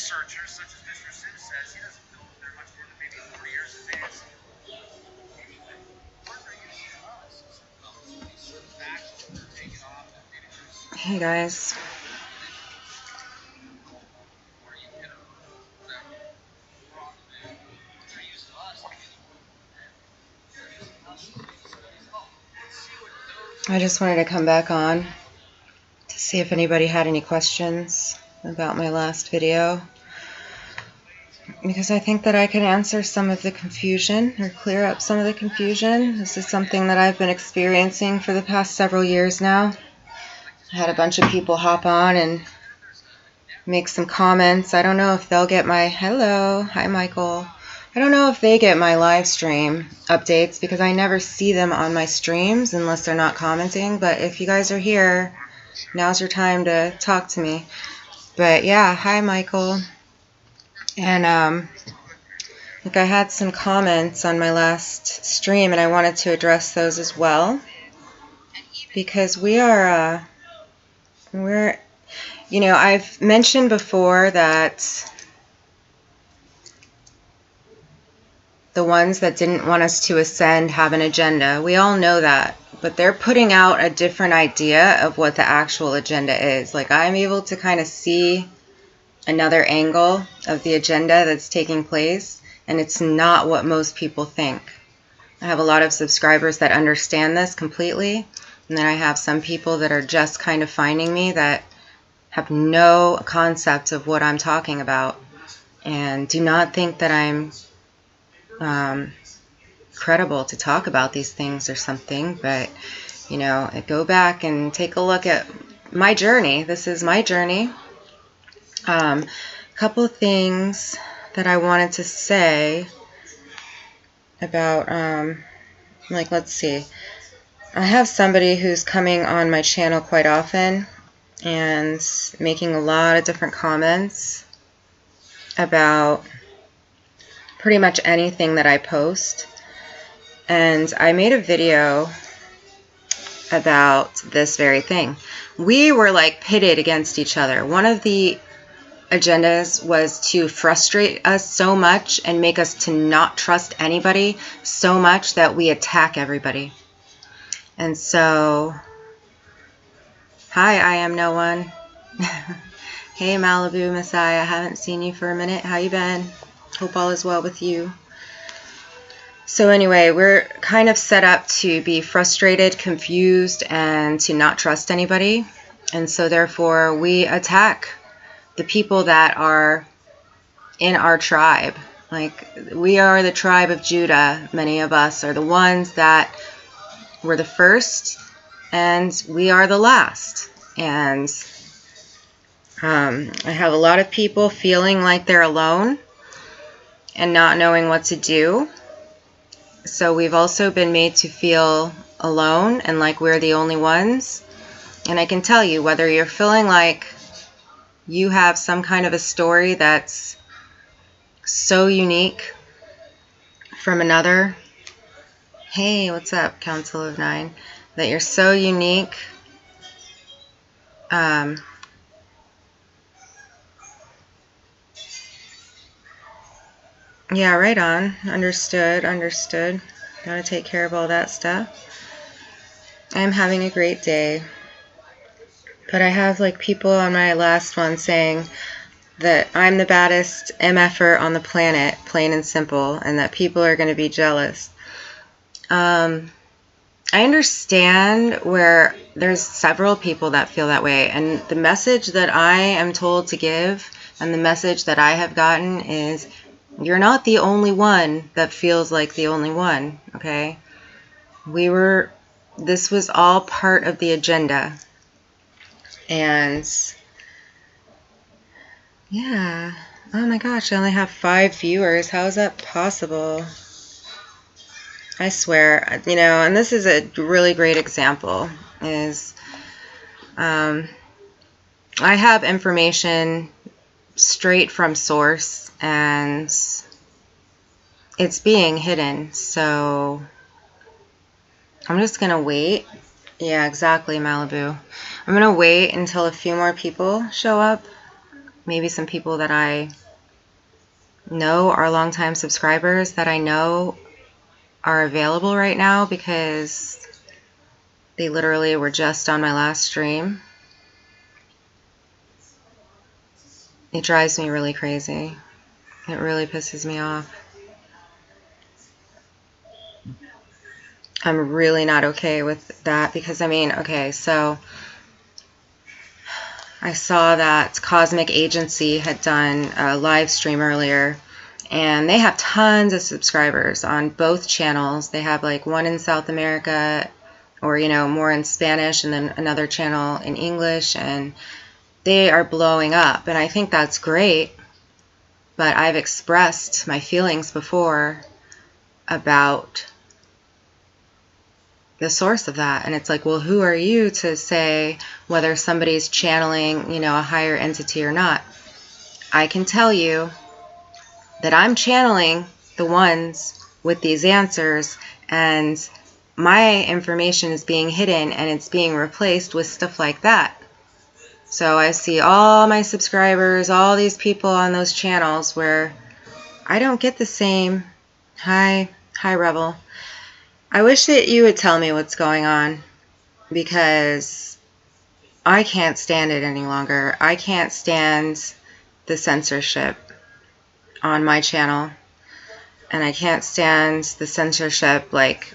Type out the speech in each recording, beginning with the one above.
researchers, such as Mr. Sim says, he doesn't feel that they're much more than maybe 4 years advanced. Anyway, what they're using us is these certain factions that are taking off. Hey guys. Where you get whatever. We're on the move. They're using us. I just wanted to come back on to see if anybody had any questions about my last video, because I think that I can answer some of the confusion or clear up some of the confusion. This is something that I've been experiencing for the past several years now. I had a bunch of people hop on and make some comments. I don't know if they'll get my hi Michael. I don't know if they get my live stream updates because I never see them on my streams unless they're not commenting. But if you guys are here, now's your time to talk to me. But yeah, hi Michael. And like I had some comments on my last stream and I wanted to address those as well, because we're you know, I've mentioned before that the ones that didn't want us to ascend have an agenda. We all know that. But they're putting out a different idea of what the actual agenda is. Like, I'm able to kind of see another angle of the agenda that's taking place, and it's not what most people think. I have a lot of subscribers that understand this completely, and then I have some people that are just kind of finding me that have no concept of what I'm talking about and do not think that I'm credible to talk about these things or something. But you know, go back and take a look at my journey. This is my journey. A couple of things that I wanted to say about like, let's see, I have somebody who's coming on my channel quite often and making a lot of different comments about pretty much anything that I post. And I made a video about this very thing. We were like pitted against each other. One of the agendas was to frustrate us so much and make us to not trust anybody so much that we attack everybody. And so, hi, I am no one. Hey Malibu Messiah, I haven't seen you for a minute. How you been? Hope all is well with you. So anyway, we're kind of set up to be frustrated, confused, and to not trust anybody. And so therefore we attack the people that are in our tribe. Like, we are the tribe of Judah. Many of us are the ones that were the first, and we are the last. And I have a lot of people feeling like they're alone and not knowing what to do. So we've also been made to feel alone and like we're the only ones. And I can tell you, whether you're feeling like you have some kind of a story that's so unique from another, hey, what's up, Council of Nine, that you're so unique, yeah, right on. Understood. Gotta take care of all that stuff. I'm having a great day. But I have like people on my last one saying that I'm the baddest MFer on the planet, plain and simple, and that people are going to be jealous. I understand where there's several people that feel that way, and the message that I am told to give and the message that I have gotten is, you're not the only one that feels like the only one, okay? This was all part of the agenda. And yeah, oh my gosh, I only have 5 viewers. How is that possible? I swear, you know, and this is a really great example, is I have information straight from source, and it's being hidden, so I'm just gonna wait. Yeah, exactly, Malibu. I'm gonna wait until a few more people show up, maybe some people that I know are longtime subscribers that I know are available right now because they literally were just on my last stream. It drives me really crazy. It really pisses me off. I'm really not okay with that because, I mean, okay, so I saw that Cosmic Agency had done a live stream earlier, and they have tons of subscribers on both channels. They have like one in South America, or, you know, more in Spanish, and then another channel in English, and they are blowing up, and I think that's great. But I've expressed my feelings before about the source of that, and it's like, well, who are you to say whether somebody's channeling, you know, a higher entity or not? I can tell you that I'm channeling the ones with these answers, and my information is being hidden and it's being replaced with stuff like that. So I see all my subscribers, all these people on those channels where I don't get the same. Hi Rebel. I wish that you would tell me what's going on, because I can't stand it any longer. I can't stand the censorship on my channel, and I can't stand the censorship like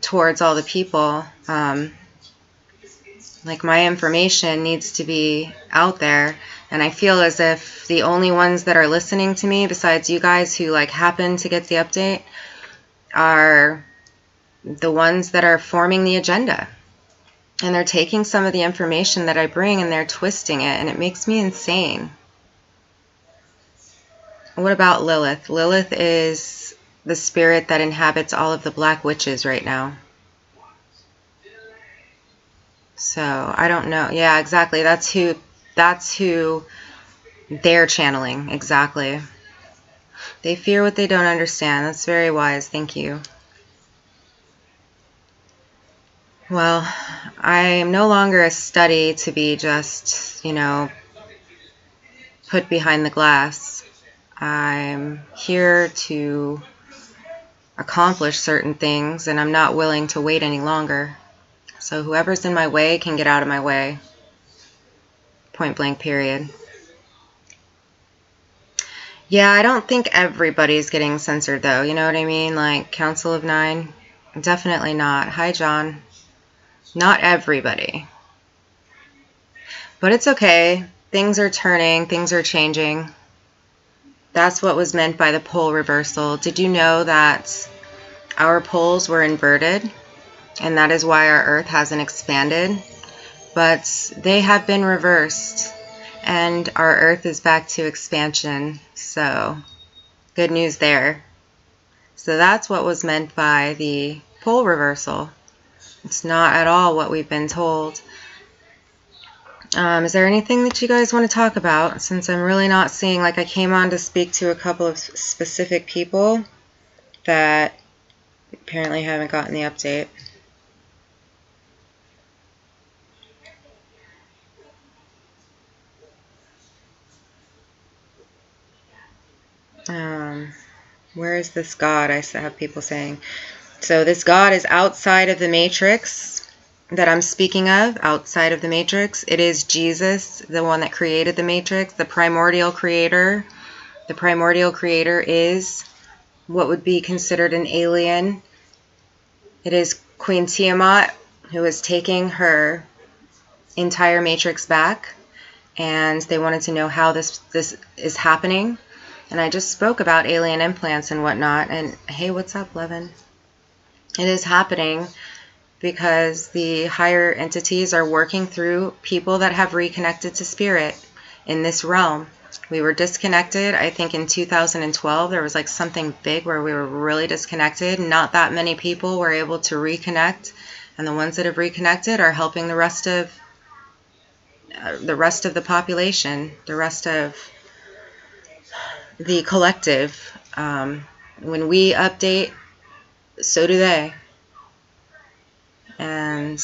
towards all the people. Like, my information needs to be out there, and I feel as if the only ones that are listening to me, besides you guys who like happen to get the update, are the ones that are forming the agenda. And they're taking some of the information that I bring and they're twisting it, and it makes me insane. What about Lilith? Lilith is the spirit that inhabits all of the black witches right now. So, I don't know. Yeah, exactly. That's who they're channeling. Exactly. They fear what they don't understand. That's very wise. Thank you. Well, I am no longer a study to be just, you know, put behind the glass. I'm here to accomplish certain things, and I'm not willing to wait any longer. So whoever's in my way can get out of my way. Point blank, period. Yeah, I don't think everybody's getting censored, though. You know what I mean? Like, Council of Nine? Definitely not. Hi, John. Not everybody. But it's okay. Things are turning. Things are changing. That's what was meant by the pole reversal. Did you know that our poles were inverted? And that is why our Earth hasn't expanded. But they have been reversed, and our Earth is back to expansion. So, good news there. So that's what was meant by the pole reversal. It's not at all what we've been told. Is there anything that you guys want to talk about? Since I'm really not seeing, like, I came on to speak to a couple of specific people that apparently haven't gotten the update. Where is this God? I have people saying. So this God is outside of the matrix that I'm speaking of, outside of the matrix. It is Jesus, the one that created the matrix, the primordial creator. The primordial creator is what would be considered an alien. It is Queen Tiamat, who is taking her entire matrix back, and they wanted to know how this is happening. And I just spoke about alien implants and whatnot. And hey, what's up, Levin? It is happening because the higher entities are working through people that have reconnected to spirit in this realm. We were disconnected. I think in 2012 there was like something big where we were really disconnected. Not that many people were able to reconnect, and the ones that have reconnected are helping the rest of the population, the rest of the collective. When we update, so do they. And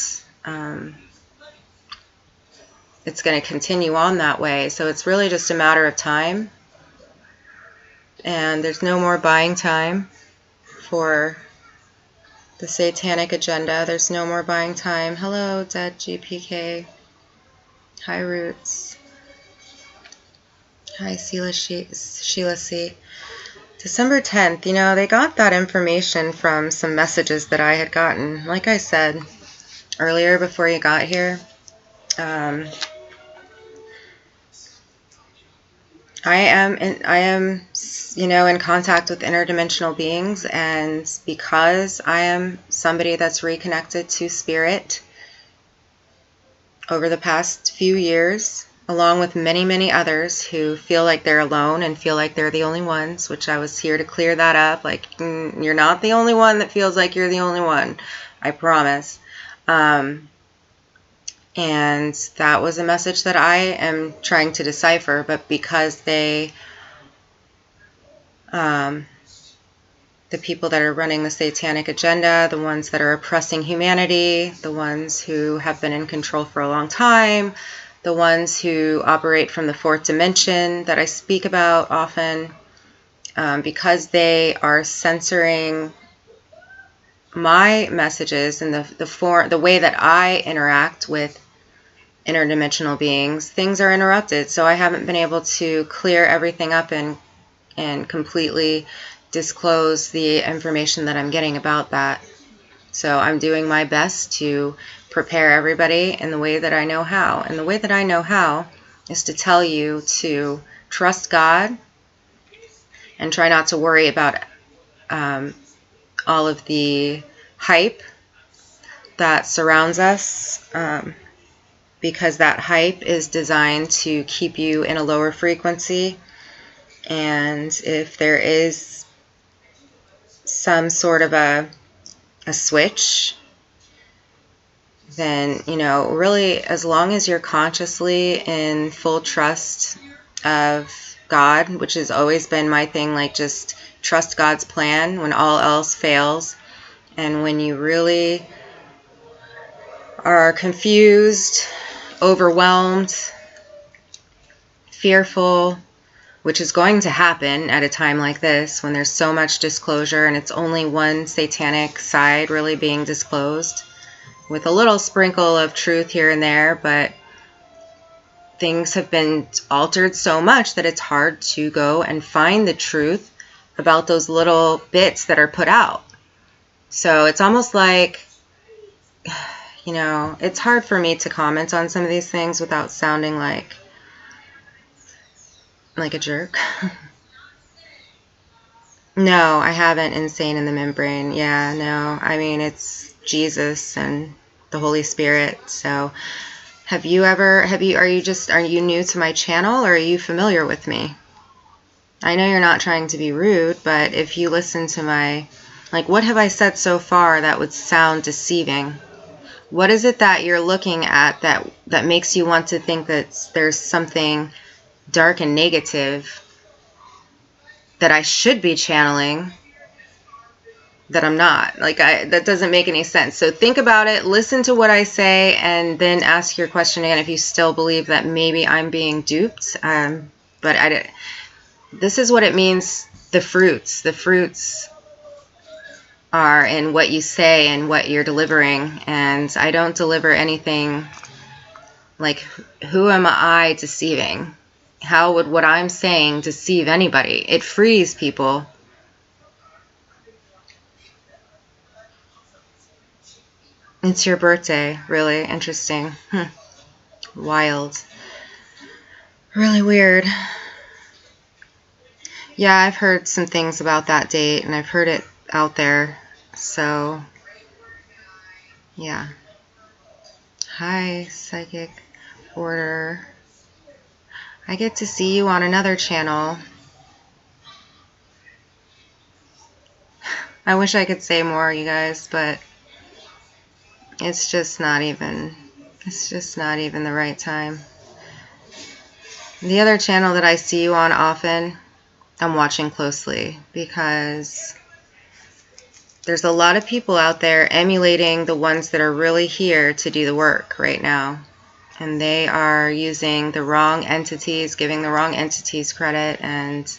it's going to continue on that way. So it's really just a matter of time. And there's no more buying time for the satanic agenda. There's no more buying time. Hello, Dead GPK. Hi, Roots. Hi, Sheila C. December 10th, you know, they got that information from some messages that I had gotten. Like I said earlier before you got here, I am, you know, in contact with interdimensional beings, and because I am somebody that's reconnected to spirit over the past few years, along with many, many others who feel like they're alone and feel like they're the only ones, which I was here to clear that up. Like, you're not the only one that feels like you're the only one. I promise. And that was a message that I am trying to decipher, but because they, the people that are running the satanic agenda, the ones that are oppressing humanity, the ones who have been in control for a long time, the ones who operate from the fourth dimension that I speak about often, because they are censoring my messages and the way that I interact with interdimensional beings, things are interrupted. So I haven't been able to clear everything up and completely disclose the information that I'm getting about that. So I'm doing my best to prepare everybody in the way that I know how. And the way that I know how is to tell you to trust God and try not to worry about all of the hype that surrounds us, because that hype is designed to keep you in a lower frequency. And if there is some sort of a switch, then, you know, really, as long as you're consciously in full trust of God, which has always been my thing, like just trust God's plan when all else fails. And when you really are confused, overwhelmed, fearful, which is going to happen at a time like this when there's so much disclosure and it's only one satanic side really being disclosed, with a little sprinkle of truth here and there, but things have been altered so much that it's hard to go and find the truth about those little bits that are put out. So it's almost like, you know, it's hard for me to comment on some of these things without sounding like a jerk. No, I haven't Insane in the Membrane. Yeah, no. I mean, it's Jesus and the Holy Spirit. So are you new to my channel, or are you familiar with me? I know you're not trying to be rude, but if you listen to my, like, what have I said so far that would sound deceiving? What is it that you're looking at that makes you want to think that there's something dark and negative that I should be channeling that I'm not? Like, that doesn't make any sense. So think about it, listen to what I say, and then ask your question again if you still believe that maybe I'm being duped. But this is what it means, the fruits. The fruits are in what you say and what you're delivering. And I don't deliver anything like, who am I deceiving? How would what I'm saying deceive anybody? It frees people. It's your birthday. Really interesting. Wild. Really weird. Yeah, I've heard some things about that date, and I've heard it out there. So, yeah. Hi, Psychic Order. I get to see you on another channel. I wish I could say more, you guys, but it's just not even the right time. The other channel that I see you on often, I'm watching closely, because there's a lot of people out there emulating the ones that are really here to do the work right now. And they are using the wrong entities, giving the wrong entities credit, and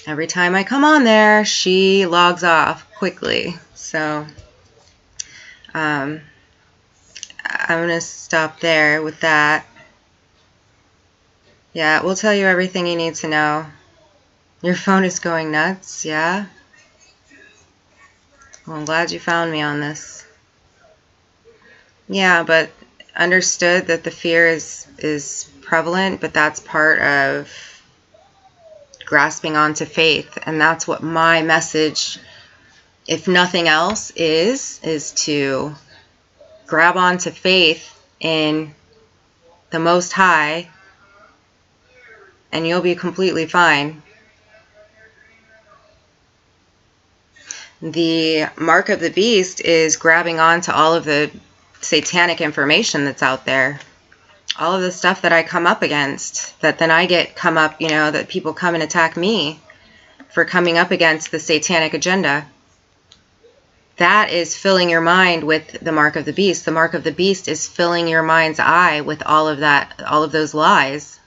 every time I come on there, she logs off quickly. So I'm going to stop there with that. Yeah, we'll tell you everything you need to know. Your phone is going nuts, yeah? Well, I'm glad you found me on this. Yeah, but understood that the fear is prevalent, but that's part of grasping onto faith. And that's what my message, if nothing else, is to grab onto faith in the Most High, and you'll be completely fine. The mark of the beast is grabbing onto all of the satanic information that's out there. All of the stuff that I come up against, that then I get come up, that people come and attack me for coming up against the satanic agenda. That is filling your mind with the mark of the beast. The mark of the beast is filling your mind's eye with all of that, all of those lies.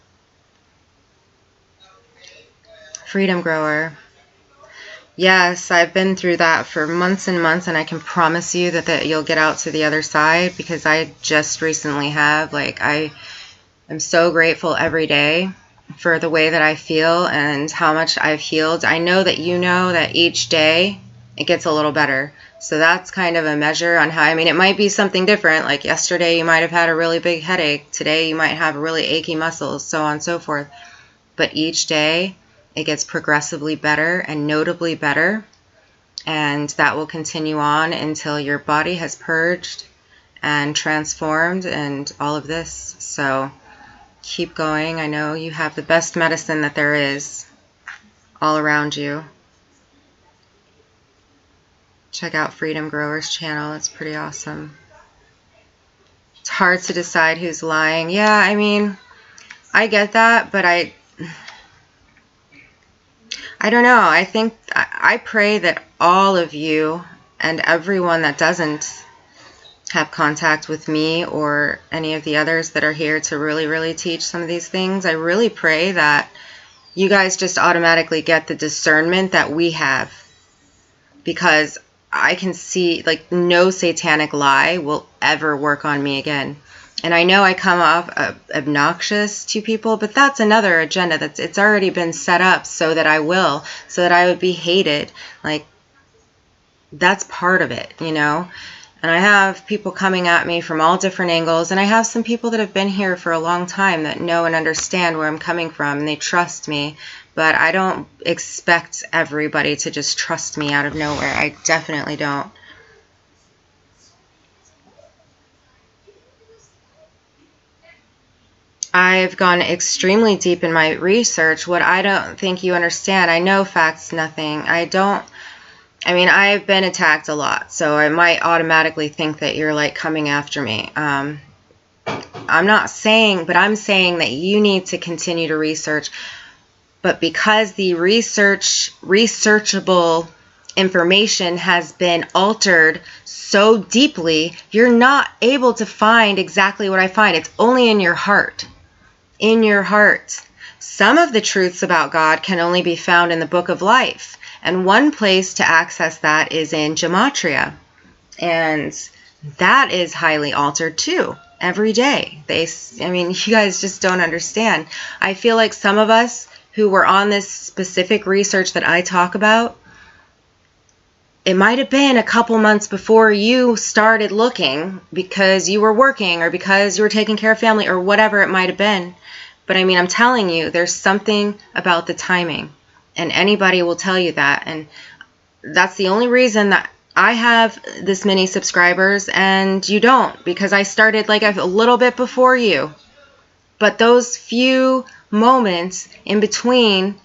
Freedom grower. Yes, I've been through that for months and months, and I can promise you that you'll get out to the other side, because I just recently have. I am so grateful every day for the way that I feel and how much I've healed. I know that you know that each day it gets a little better. So that's kind of a measure on how, it might be something different. Like yesterday you might have had a really big headache. Today you might have really achy muscles, so on and so forth. But each day it gets progressively better and notably better. And that will continue on until your body has purged and transformed and all of this. So keep going. I know you have the best medicine that there is all around you. Check out Freedom Grower's channel. It's pretty awesome. It's hard to decide who's lying. Yeah, I get that, but I don't know. I pray that all of you and everyone that doesn't have contact with me or any of the others that are here to really, really teach some of these things, I really pray that you guys just automatically get the discernment that we have. Because I can see, no satanic lie will ever work on me again. And I know I come off obnoxious to people, but that's another agenda. It's already been set up so that I would be hated. That's part of it, And I have people coming at me from all different angles, and I have some people that have been here for a long time that know and understand where I'm coming from, and they trust me. But I don't expect everybody to just trust me out of nowhere. I definitely don't. I've gone extremely deep in my research. What I don't think you understand, I know facts, nothing. I've been attacked a lot, so I might automatically think that you're coming after me. I'm not saying, but I'm saying that you need to continue to research. But because the researchable information has been altered so deeply, you're not able to find exactly what I find. It's only in your heart. In your heart. Some of the truths about God can only be found in the Book of Life. And one place to access that is in Gematria. And that is highly altered too. Every day. You guys just don't understand. I feel like some of us who were on this specific research that I talk about, it might have been a couple months before you started looking because you were working or because you were taking care of family or whatever it might have been. But I'm telling you, there's something about the timing, and anybody will tell you that. And that's the only reason that I have this many subscribers and you don't, because I started a little bit before you. But those few moments in between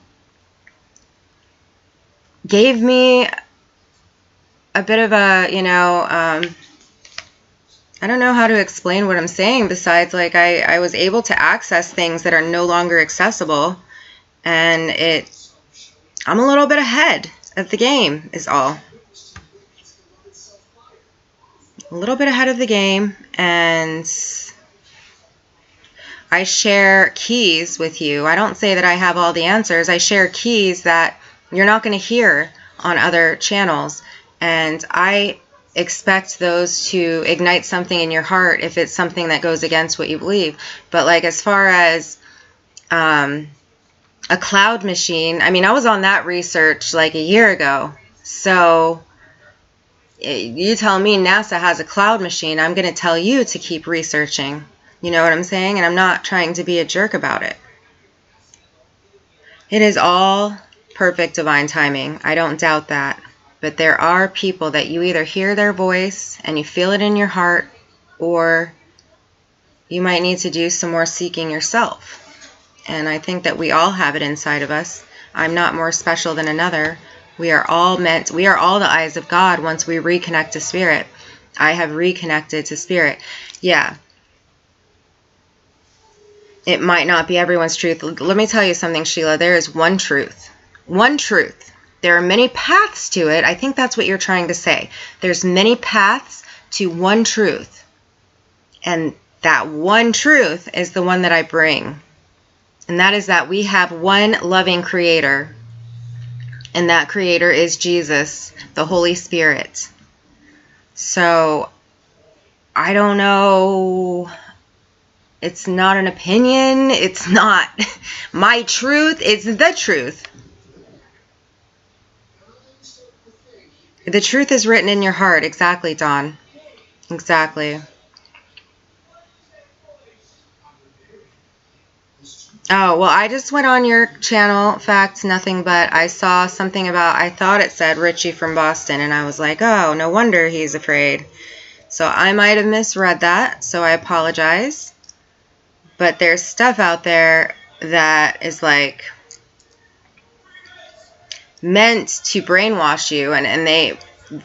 gave me a bit of a, I don't know how to explain what I'm saying besides I was able to access things that are no longer accessible, and I'm a little bit ahead of the game is all. A little bit ahead of the game, and I share keys with you. I don't say that I have all the answers. I share keys that you're not going to hear on other channels. And I expect those to ignite something in your heart if it's something that goes against what you believe. But like as far as a cloud machine, I mean, I was on that research like a year ago. So you tell me NASA has a cloud machine, I'm going to tell you to keep researching. You know what I'm saying? And I'm not trying to be a jerk about it. It is all perfect divine timing. I don't doubt that. But there are people that you either hear their voice and you feel it in your heart, or you might need to do some more seeking yourself. And I think that we all have it inside of us. I'm not more special than another. We are all the eyes of God once we reconnect to spirit. I have reconnected to spirit. Yeah. It might not be everyone's truth. Let me tell you something, Sheila. There is one truth. One truth. There are many paths to it. I think that's what you're trying to say. There's many paths to one truth. And that one truth is the one that I bring. And that is that we have one loving creator. And that creator is Jesus, the Holy Spirit. So, I don't know. It's not an opinion. It's not my truth. It's the truth. The truth is written in your heart. Exactly, Dawn. Exactly. Oh, well, I just went on your channel, fact, nothing but. I saw something about, I thought it said Richie from Boston, and I was like, oh, no wonder he's afraid. So I might have misread that, so I apologize. But there's stuff out there that is like meant to brainwash you, and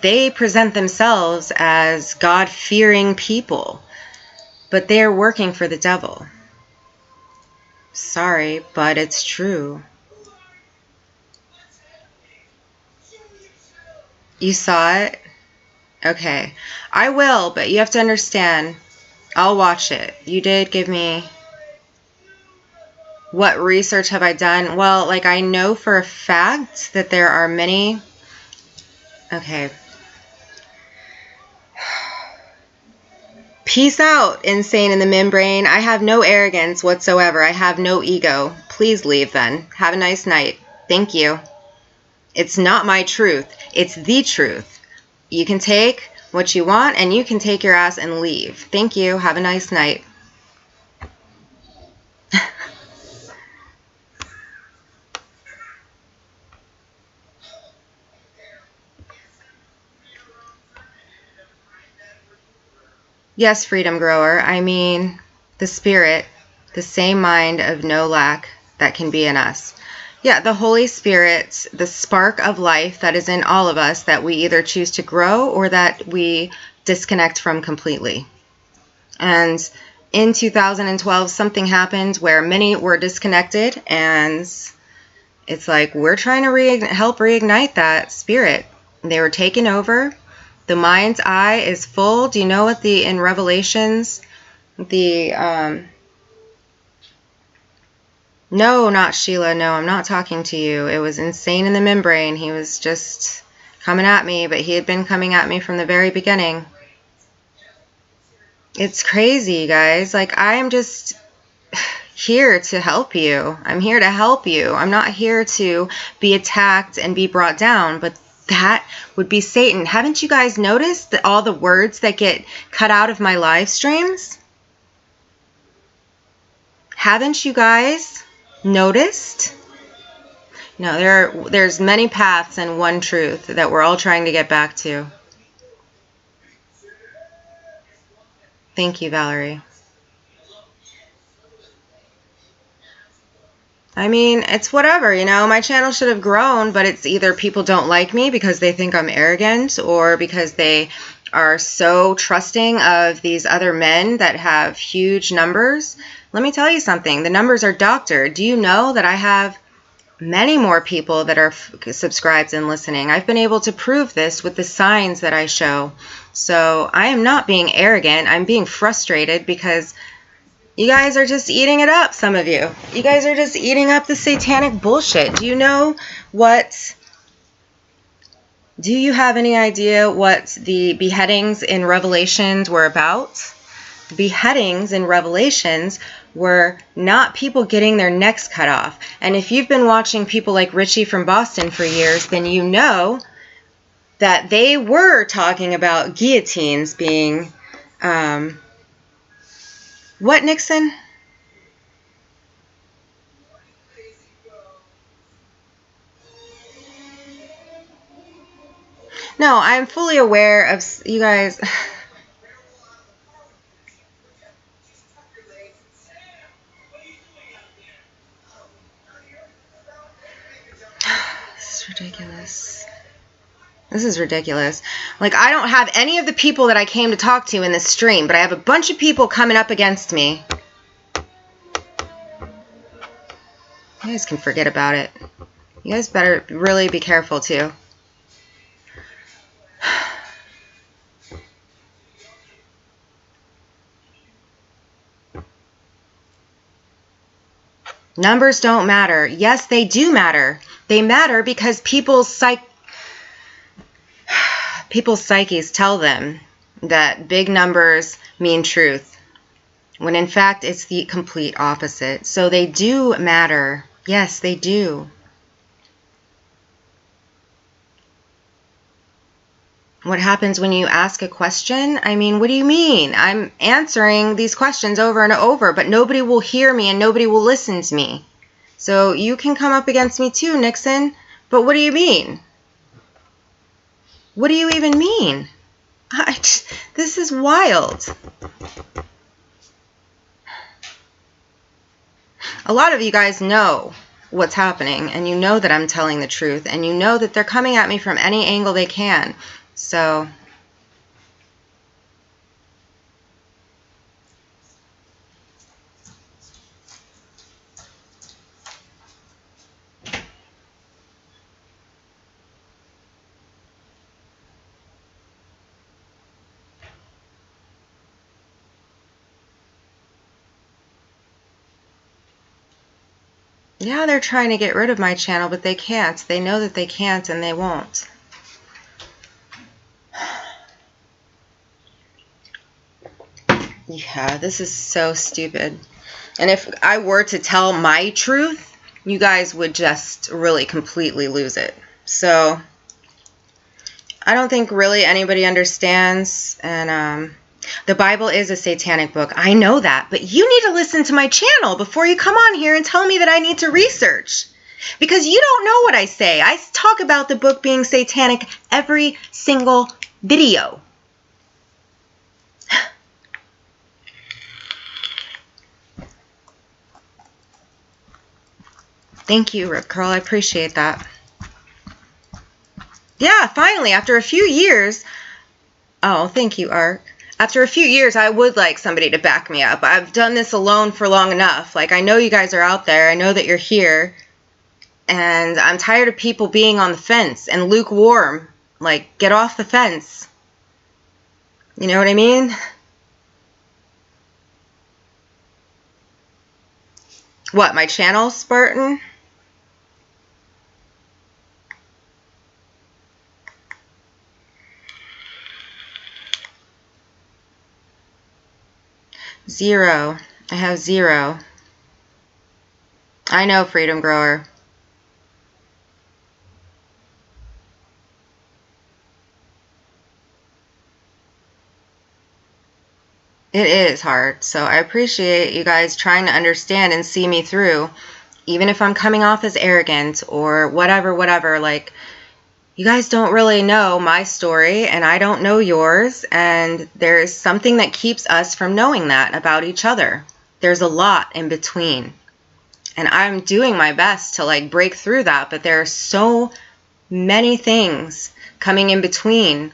they present themselves as God-fearing people, but they're working for the devil. Sorry, but it's true. You saw it? Okay. I will, but you have to understand. I'll watch it. You did give me... What research have I done? Well, like I know for a fact that there are many... Okay. Peace out, insane in the membrane. I have no arrogance whatsoever. I have no ego. Please leave then. Have a nice night. Thank you. It's not my truth. It's the truth. You can take what you want and you can take your ass and leave. Thank you. Have a nice night. Yes, Freedom Grower. I mean, the spirit, the same mind of no lack that can be in us. Yeah, the Holy Spirit, the spark of life that is in all of us that we either choose to grow or that we disconnect from completely. And in 2012, something happened where many were disconnected, and it's like we're trying to help reignite that spirit. They were taken over. The mind's eye is full. Do you know what in Revelations, no, not Sheila. No, I'm not talking to you. It was insane in the membrane. He was just coming at me, but he had been coming at me from the very beginning. It's crazy, you guys. Like, I am just here to help you. I'm here to help you. I'm not here to be attacked and be brought down, but that would be Satan. Haven't you guys noticed that all the words that get cut out of my live streams? Haven't you guys noticed? No, there's many paths and one truth that we're all trying to get back to. Thank you, Valerie. I mean, it's whatever, you know. My channel should have grown, but it's either people don't like me because they think I'm arrogant or because they are so trusting of these other men that have huge numbers. Let me tell you something. The numbers are doctored. Do you know that I have many more people that are subscribed and listening? I've been able to prove this with the signs that I show. So I am not being arrogant. I'm being frustrated because You guys are just eating it up, some of you. You guys are just eating up the satanic bullshit. Do you know what... Do you have any idea what the beheadings in Revelations were about? The beheadings in Revelations were not people getting their necks cut off. And if you've been watching people like Richie from Boston for years, then you know that they were talking about guillotines being... what, Nixon? No, I'm fully aware of... You guys... This is ridiculous. This is ridiculous. Like, I don't have any of the people that I came to talk to in this stream, but I have a bunch of people coming up against me. You guys can forget about it. You guys better really be careful, too. Numbers don't matter. Yes, they do matter. They matter because people's psyches tell them that big numbers mean truth, when in fact it's the complete opposite. So they do matter. Yes, they do. What happens when you ask a question? I mean, what do you mean? I'm answering these questions over and over, but nobody will hear me and nobody will listen to me. So you can come up against me too, Nixon. But what do you mean? What do you even mean? This is wild. A lot of you guys know what's happening, and you know that I'm telling the truth, and you know that they're coming at me from any angle they can. So... yeah, they're trying to get rid of my channel, but they can't. They know that they can't, and they won't. Yeah, this is so stupid. And if I were to tell my truth, you guys would just really completely lose it. So, I don't think really anybody understands. And the Bible is a satanic book. I know that. But you need to listen to my channel before you come on here and tell me that I need to research. Because you don't know what I say. I talk about the book being satanic every single video. Thank you, Rip Curl. I appreciate that. Yeah, finally, after a few years... Oh, thank you, Ark. After a few years, I would like somebody to back me up. I've done this alone for long enough. Like, I know you guys are out there. I know that you're here. And I'm tired of people being on the fence and lukewarm. Like, get off the fence. You know what I mean? What, my channel, Spartan? Zero. I have 0. I know, Freedom Grower. It is hard, so I appreciate you guys trying to understand and see me through, even if I'm coming off as arrogant or whatever, like, you guys don't really know my story, and I don't know yours, and there's something that keeps us from knowing that about each other. There's a lot in between, and I'm doing my best to, like, break through that, but there are so many things coming in between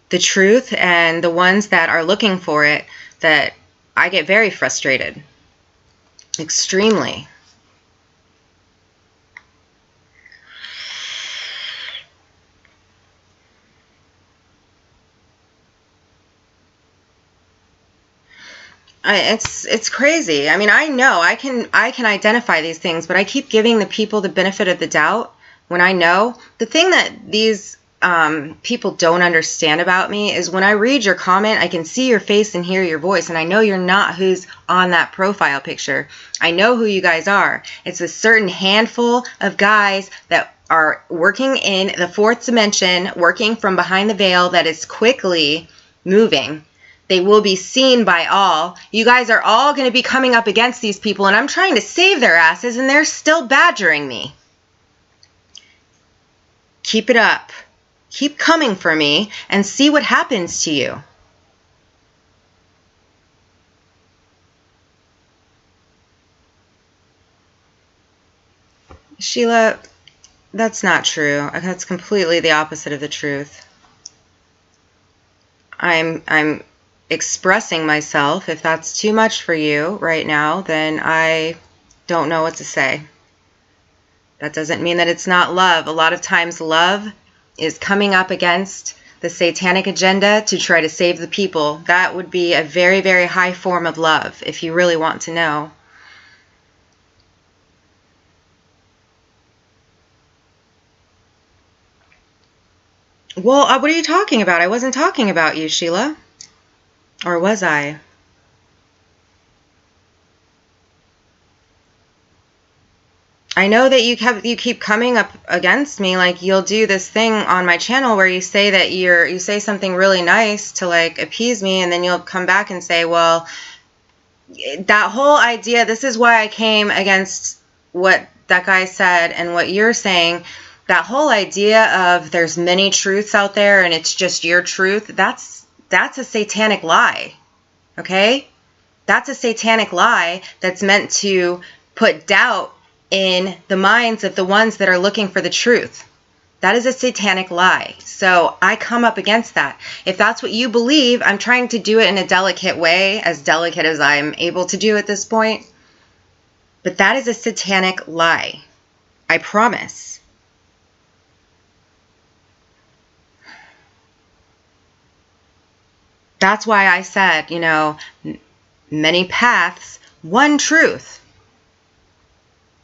the truth and the ones that are looking for it that I get very frustrated. Extremely. It's crazy. I mean, I know I can identify these things, but I keep giving the people the benefit of the doubt when I know. The thing that these people don't understand about me is when I read your comment, I can see your face and hear your voice, and I know you're not who's on that profile picture. I know who you guys are. It's a certain handful of guys that are working in the fourth dimension, working from behind the veil that is quickly moving. They will be seen by all. You guys are all going to be coming up against these people, and I'm trying to save their asses, and they're still badgering me. Keep it up. Keep coming for me and see what happens to you. Sheila, that's not true. That's completely the opposite of the truth. I'm expressing myself. If that's too much for you right now, then I don't know what to say. That doesn't mean that it's not love. A lot of times love is coming up against the satanic agenda to try to save the people. That would be a very, very high form of love, if you really want to know. Well, what are you talking about? I wasn't talking about you, Sheila. Or was I? I know that you keep coming up against me. Like, you'll do this thing on my channel where you say that you say something really nice to like appease me, and then you'll come back and say, well, that whole idea, this is why I came against what that guy said and what you're saying. That whole idea of there's many truths out there and it's just your truth, that's a satanic lie. Okay? That's a satanic lie that's meant to put doubt in the minds of the ones that are looking for the truth. That is a satanic lie. So I come up against that. If that's what you believe, I'm trying to do it in a delicate way, as delicate as I'm able to do at this point. But that is a satanic lie. I promise. That's why I said, many paths, one truth.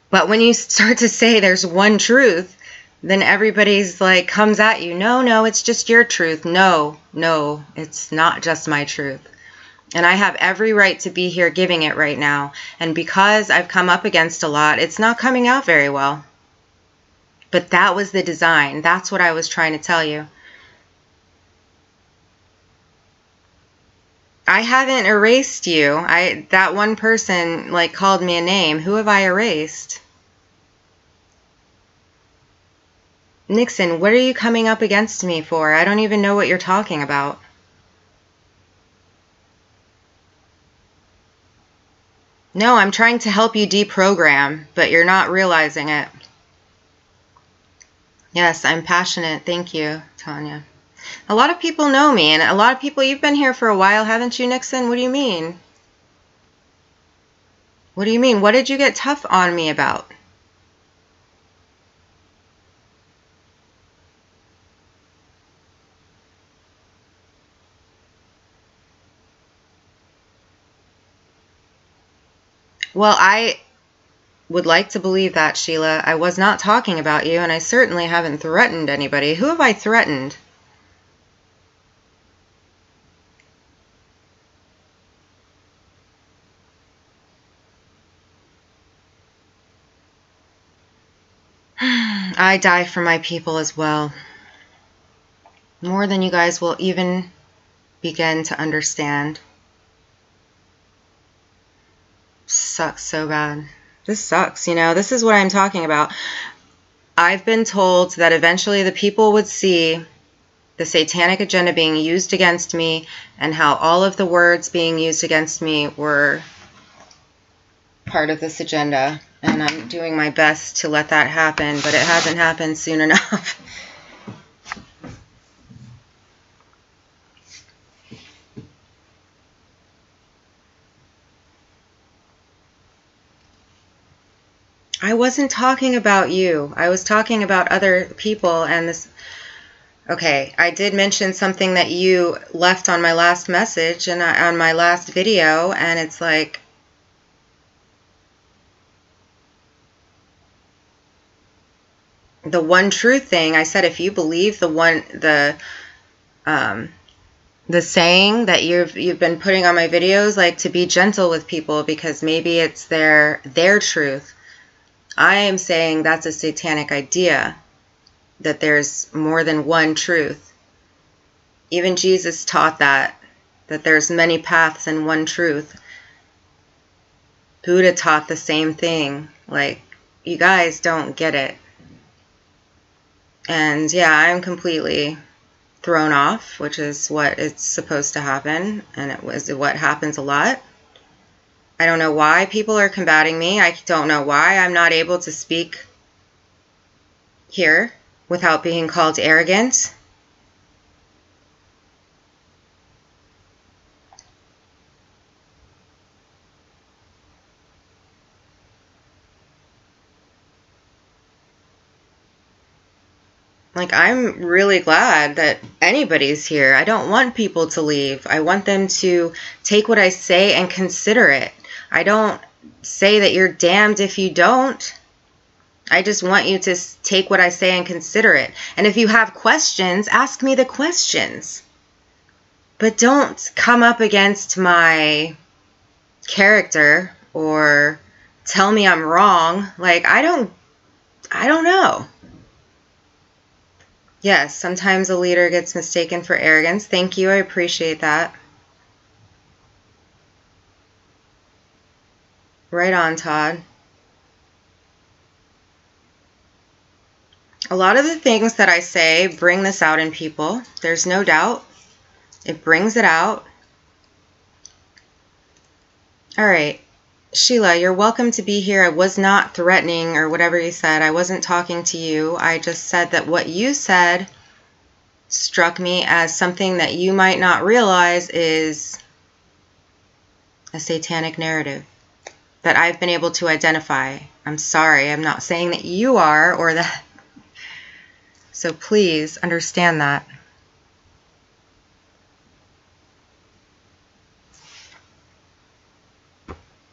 But when you start to say there's one truth, then everybody's like, comes at you. No, it's just your truth. No, it's not just my truth. And I have every right to be here giving it right now. And because I've come up against a lot, it's not coming out very well. But that was the design. That's what I was trying to tell you. I haven't erased you. That one person like called me a name. Who have I erased? Nixon, what are you coming up against me for? I don't even know what you're talking about. No, I'm trying to help you deprogram, but you're not realizing it. Yes, I'm passionate. Thank you, Tanya. A lot of people know me, and a lot of people, you've been here for a while, haven't you, Nixon? What do you mean? What do you mean? What did you get tough on me about? Well, I would like to believe that, Sheila. I was not talking about you, and I certainly haven't threatened anybody. Who have I threatened? I die for my people as well. More than you guys will even begin to understand. Sucks so bad. This sucks, This is what I'm talking about. I've been told that eventually the people would see the satanic agenda being used against me and how all of the words being used against me were part of this agenda. And I'm doing my best to let that happen, but it hasn't happened soon enough. I wasn't talking about you. I was talking about other people and this. Okay, I did mention something that you left on my last message and on my last video, and it's like, the one truth thing. I said if you believe the saying that you've been putting on my videos, like to be gentle with people because maybe it's their truth. I am saying that's a satanic idea, that there's more than one truth. Even Jesus taught that there's many paths and one truth. Buddha taught the same thing. Like, you guys don't get it. And yeah, I'm completely thrown off, which is what it's supposed to happen, and it was what happens a lot. I don't know why people are combating me. I don't know why I'm not able to speak here without being called arrogant. Like, I'm really glad that anybody's here. I don't want people to leave. I want them to take what I say and consider it. I don't say that you're damned if you don't. I just want you to take what I say and consider it. And if you have questions, ask me the questions. But don't come up against my character or tell me I'm wrong. Like, I don't know. Yes, sometimes a leader gets mistaken for arrogance. Thank you. I appreciate that. Right on, Todd. A lot of the things that I say bring this out in people. There's no doubt. It brings it out. All right. Sheila, you're welcome to be here. I was not threatening or whatever you said. I wasn't talking to you. I just said that what you said struck me as something that you might not realize is a satanic narrative that I've been able to identify. I'm sorry. I'm not saying that you are or that. So please understand that.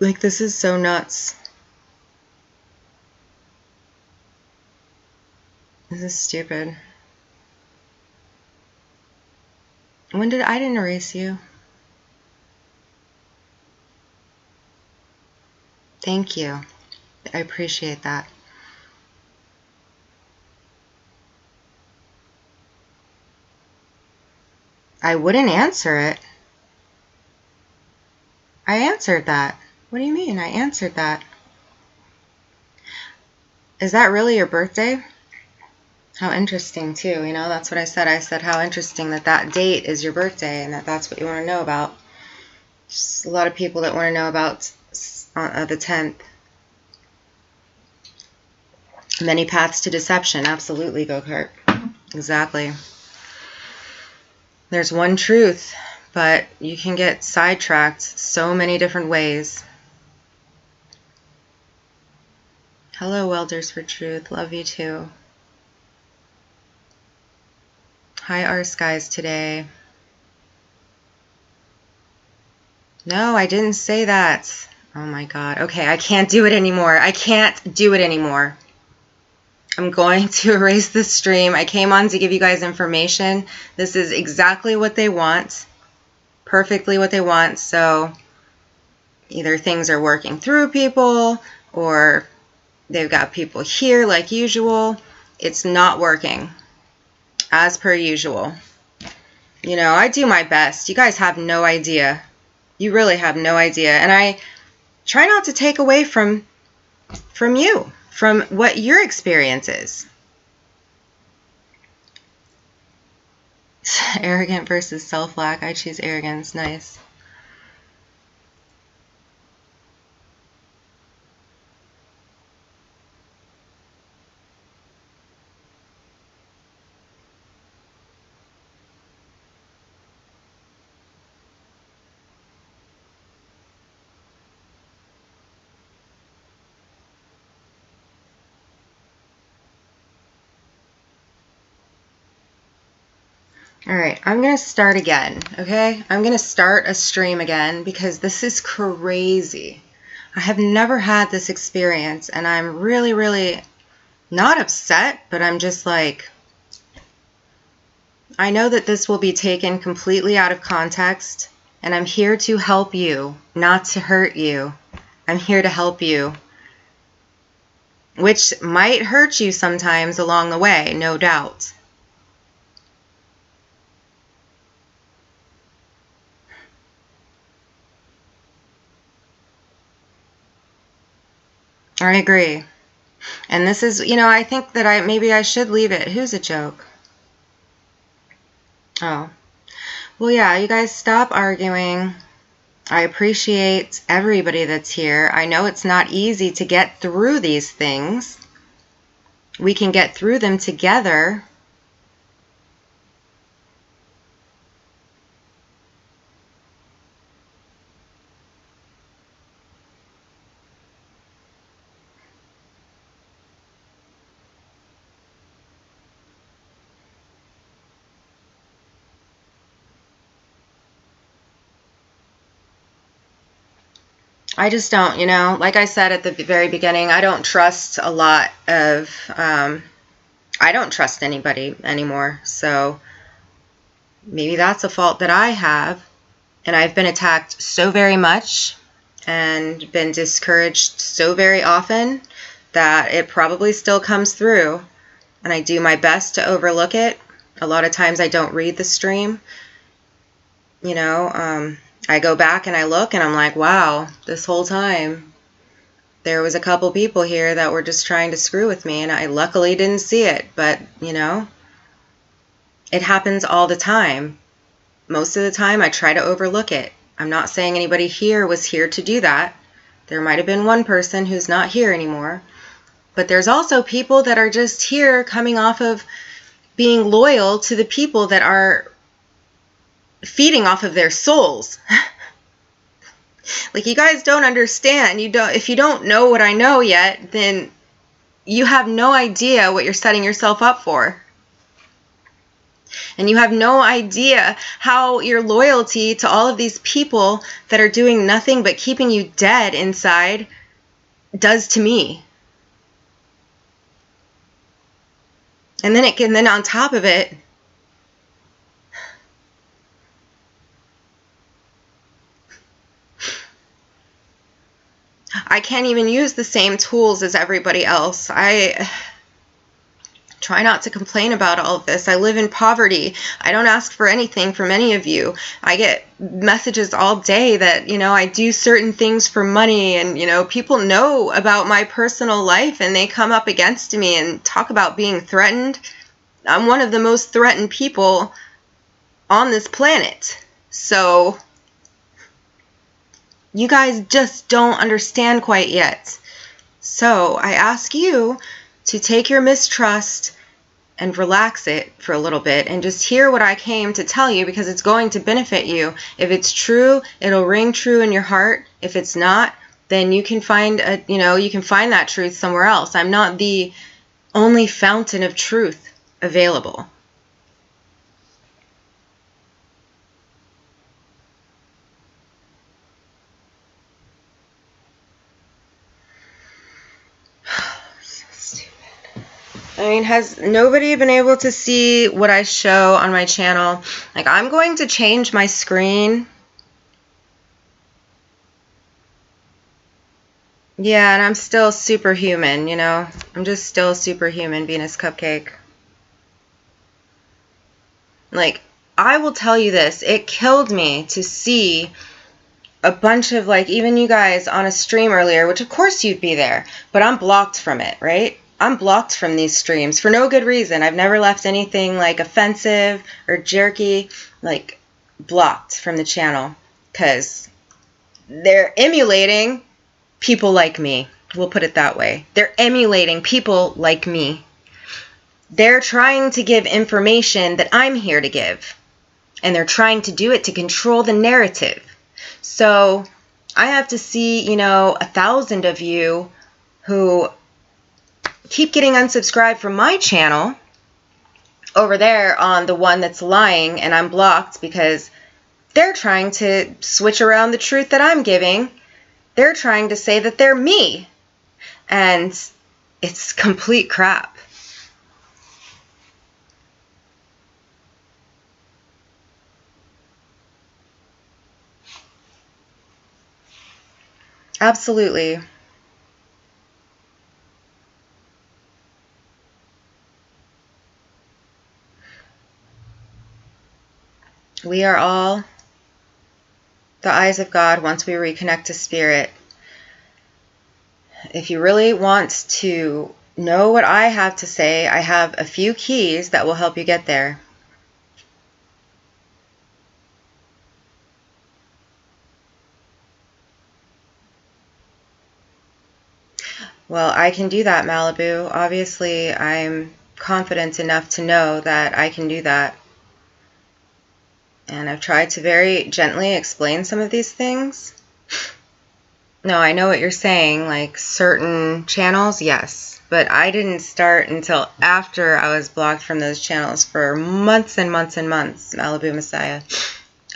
Like, this is so nuts. This is stupid. I didn't erase you. Thank you. I appreciate that. I wouldn't answer it. I answered that. What do you mean? I answered that. Is that really your birthday? How interesting, too. You know, that's what I said. I said how interesting that date is your birthday and that's what you want to know about. Just a lot of people that want to know about the 10th. Many paths to deception. Absolutely, Go-Kart. Exactly. There's one truth, but you can get sidetracked so many different ways. Hello, Welders for Truth. Love you too. Hi, our skies today. No, I didn't say that. Oh my God. Okay, I can't do it anymore. I can't do it anymore. I'm going to erase the stream. I came on to give you guys information. This is exactly what they want. Perfectly what they want. So either things are working through people or they've got people here like usual. It's not working as per usual. You know, I do my best. You guys have no idea. You really have no idea. And I try not to take away from you, from what your experience is. Arrogant versus self-lack. I choose arrogance. Nice. All right, I'm going to start again, okay? I'm going to start a stream again because this is crazy. I have never had this experience, and I'm really, really not upset, but I'm just like, I know that this will be taken completely out of context, and I'm here to help you, not to hurt you. I'm here to help you, which might hurt you sometimes along the way, no doubt. I agree. And this is, I think that maybe I should leave it. Who's a joke? Oh. Well, yeah, you guys stop arguing. I appreciate everybody that's here. I know it's not easy to get through these things. We can get through them together. I just don't, like I said at the very beginning, I don't trust a lot of, I don't trust anybody anymore. So maybe that's a fault that I have. And I've been attacked so very much and been discouraged so very often that it probably still comes through. And I do my best to overlook it. A lot of times I don't read the stream. I go back and I look and I'm like, wow, this whole time there was a couple people here that were just trying to screw with me, and I luckily didn't see it. But, it happens all the time. Most of the time I try to overlook it. I'm not saying anybody here was here to do that. There might have been one person who's not here anymore. But there's also people that are just here coming off of being loyal to the people that are feeding off of their souls. Like, you guys don't understand. If you don't know what I know yet, then you have no idea what you're setting yourself up for. And you have no idea how your loyalty to all of these people that are doing nothing but keeping you dead inside does to me. And then on top of it, I can't even use the same tools as everybody else. I try not to complain about all of this. I live in poverty. I don't ask for anything from any of you. I get messages all day that, I do certain things for money, and, people know about my personal life, and they come up against me and talk about being threatened. I'm one of the most threatened people on this planet. So you guys just don't understand quite yet. So I ask you to take your mistrust and relax it for a little bit and just hear what I came to tell you, because it's going to benefit you. If it's true, it'll ring true in your heart. If it's not, then you can find that truth somewhere else. I'm not the only fountain of truth available. I mean, has nobody been able to see what I show on my channel? Like, I'm going to change my screen. Yeah, and I'm still superhuman, I'm just still superhuman, Venus Cupcake. Like, I will tell you this. It killed me to see a bunch of, even you guys on a stream earlier, which of course you'd be there, but I'm blocked from it, right? I'm blocked from these streams for no good reason. I've never left anything offensive or jerky, blocked from the channel, because they're emulating people like me. We'll put it that way. They're emulating people like me. They're trying to give information that I'm here to give, and they're trying to do it to control the narrative. So I have to see, 1,000 of you who keep getting unsubscribed from my channel over there on the one that's lying, and I'm blocked because they're trying to switch around the truth that I'm giving. They're trying to say that they're me. And it's complete crap. Absolutely. We are all the eyes of God once we reconnect to spirit. If you really want to know what I have to say, I have a few keys that will help you get there. Well, I can do that, Malibu. Obviously, I'm confident enough to know that I can do that. And I've tried to very gently explain some of these things. No, I know what you're saying, like certain channels, yes. But I didn't start until after I was blocked from those channels for months and months and months, Malibu Messiah.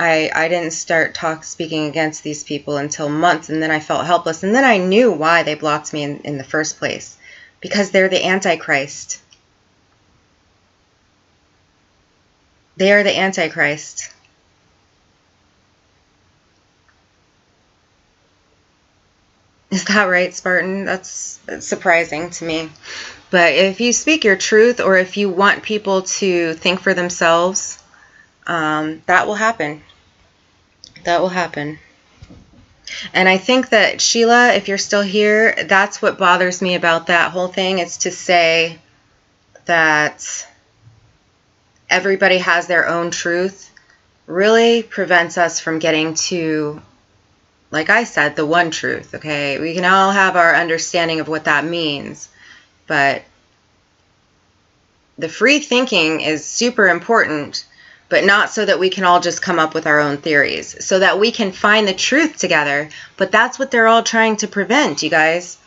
I didn't start speaking against these people until months, and then I felt helpless. And then I knew why they blocked me in the first place. Because they're the Antichrist. They are the Antichrist. Is that right, Spartan? That's surprising to me. But if you speak your truth, or if you want people to think for themselves, that will happen. That will happen. And I think that, Sheila, if you're still here, that's what bothers me about that whole thing, is to say that everybody has their own truth really prevents us from getting to, like I said, the one truth, okay? We can all have our understanding of what that means, but the free thinking is super important, but not so that we can all just come up with our own theories, so that we can find the truth together. But that's what they're all trying to prevent, you guys.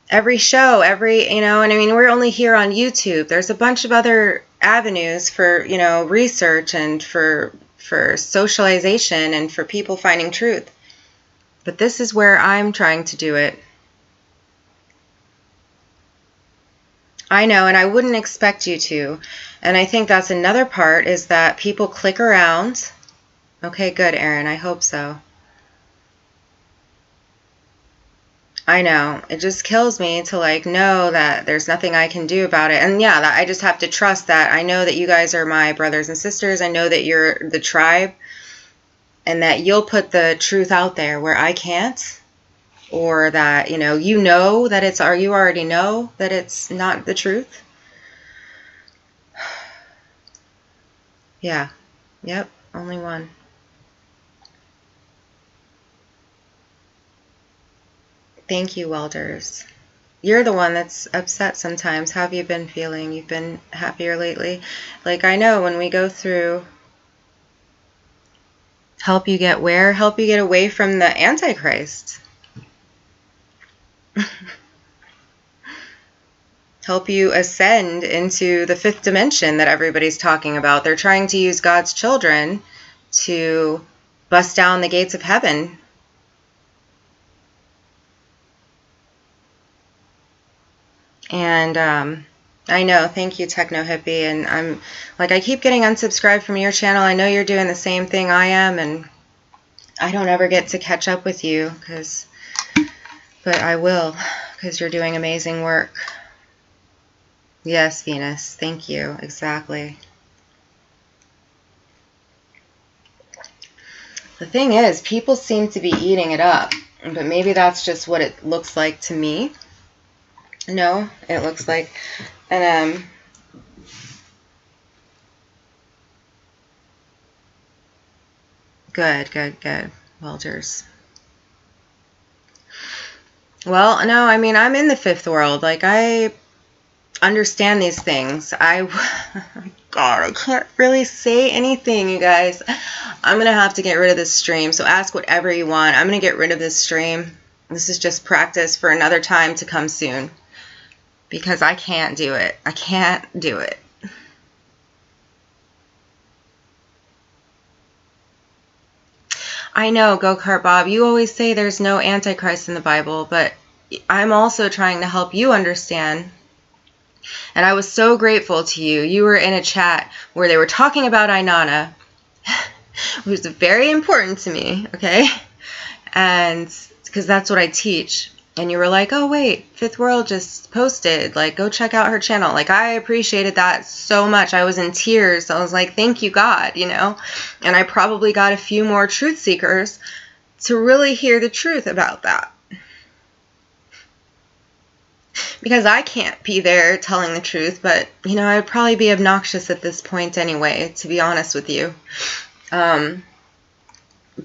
Every show, and I mean, we're only here on YouTube. There's a bunch of other avenues for, research and for socialization and for people finding truth. But this is where I'm trying to do it. I know, and I wouldn't expect you to. And I think that's another part, is that people click around. Okay, good, Aaron. I hope so. I know. It just kills me to know that there's nothing I can do about it. And yeah, that I just have to trust that. I know that you guys are my brothers and sisters. I know that you're the tribe, and that you'll put the truth out there where I can't. Or that, you that it's, or you already know that it's not the truth. Yeah. Yep. Only one. Thank you, Welders. You're the one that's upset sometimes. How have you been feeling? You've been happier lately? I know when we go through, help you get where? Help you get away from the Antichrist. Help you ascend into the fifth dimension that everybody's talking about. They're trying to use God's children to bust down the gates of heaven. And I know, thank you, Techno Hippie. And I'm I keep getting unsubscribed from your channel. I know you're doing the same thing I am, and I don't ever get to catch up with you, but I will, because you're doing amazing work. Yes, Venus, thank you. Exactly. The thing is, people seem to be eating it up, but maybe that's just what it looks like to me. No, it looks like, and good, Welders. Well, no, I mean, I'm in the fifth world. I understand these things. God, I can't really say anything, you guys. I'm going to have to get rid of this stream, so ask whatever you want. I'm going to get rid of this stream. This is just practice for another time to come soon, because I can't do it. I can't do it. I know, Go-Kart Bob, you always say there's no Antichrist in the Bible, but I'm also trying to help you understand. And I was so grateful to you. You were in a chat where they were talking about Inanna, which is very important to me, okay? And because that's what I teach. And you were like, oh, wait, Fifth World just posted. Like, go check out her channel. Like, I appreciated that so much. I was in tears. I was like, thank you, God, you know? And I probably got a few more truth seekers to really hear the truth about that. Because I can't be there telling the truth, but, you know, I'd probably be obnoxious at this point anyway, to be honest with you.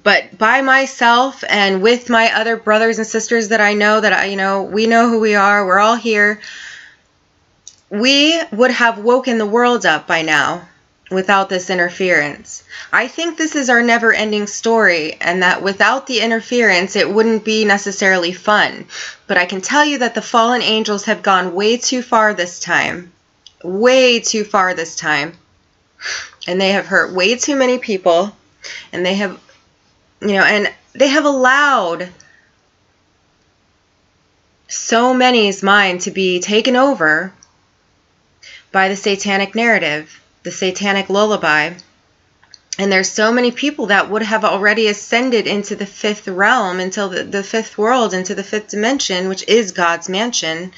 But by myself and with my other brothers and sisters that I know, we know who we are, we're all here, we would have woken the world up by now without this interference. I think this is our never-ending story, and that without the interference, it wouldn't be necessarily fun. But I can tell you that the fallen angels have gone way too far this time. Way too far this time. And they have hurt way too many people, and they have, and they have allowed so many's mind to be taken over by the satanic narrative, the satanic lullaby. And there's so many people that would have already ascended into the fifth realm, until the fifth world, into the fifth dimension, which is God's mansion.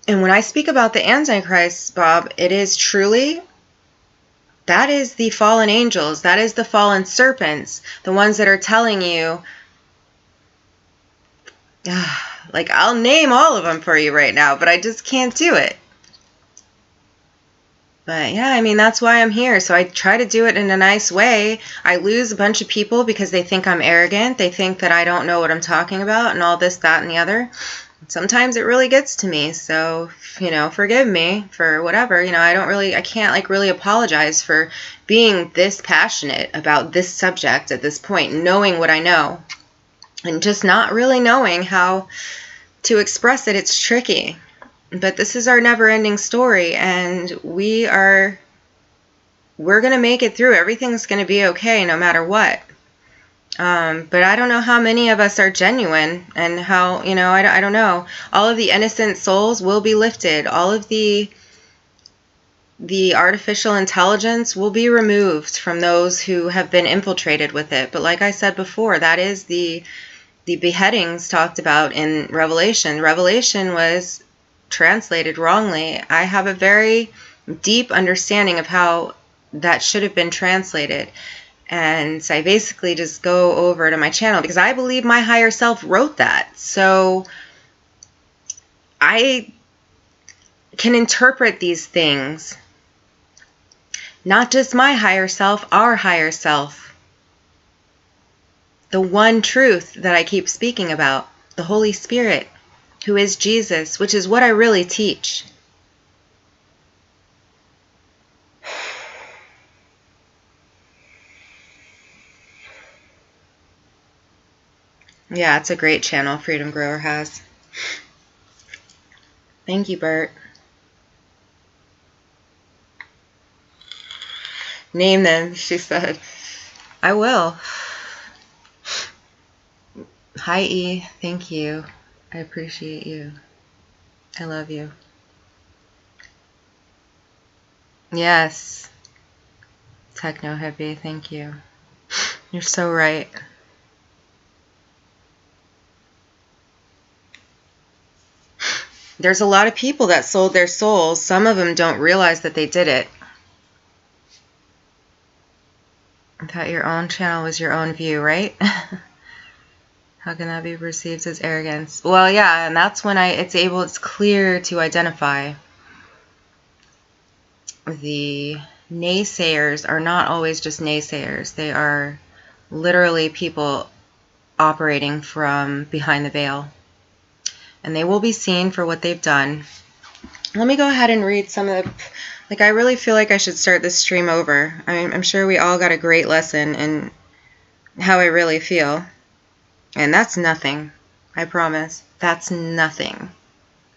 And when I speak about the Antichrist, Bob, it is truly, that is the fallen angels, that is the fallen serpents, the ones that are telling you, like, I'll name all of them for you right now, but I just can't do it. But yeah, I mean, that's why I'm here. So I try to do it in a nice way. I lose a bunch of people because they think I'm arrogant. They think that I don't know what I'm talking about and all this, that, and the other. Sometimes it really gets to me. So, forgive me for whatever. I can't like really apologize for being this passionate about this subject at this point, knowing what I know and just not really knowing how to express it. It's tricky. But this is our never-ending story, and we're going to make it through. Everything's going to be okay no matter what. But I don't know how many of us are genuine, and how, I don't know. All of the innocent souls will be lifted. All of the artificial intelligence will be removed from those who have been infiltrated with it. But like I said before, that is the beheadings talked about in Revelation. Revelation was translated wrongly. I have a very deep understanding of how that should have been translated, and I basically just go over to my channel because I believe my higher self wrote that, so I can interpret these things. Not just my higher self, our higher self, the one truth that I keep speaking about, the Holy Spirit, who is Jesus, which is what I really teach. Yeah, it's a great channel Freedom Grower has. Thank you, Bert. Name them, she said. I will. Hi, E. Thank you. I appreciate you. I love you. Yes. Techno Hippie, thank you. You're so right. There's a lot of people that sold their souls. Some of them don't realize that they did it. I thought your own channel was your own view, right? How can that be perceived as arrogance? Well, yeah, and that's when it's clear to identify. The naysayers are not always just naysayers. They are literally people operating from behind the veil. And they will be seen for what they've done. Let me go ahead and read some of the... I really feel like I should start this stream over. I'm sure we all got a great lesson in how I really feel. And that's nothing. I promise. That's nothing.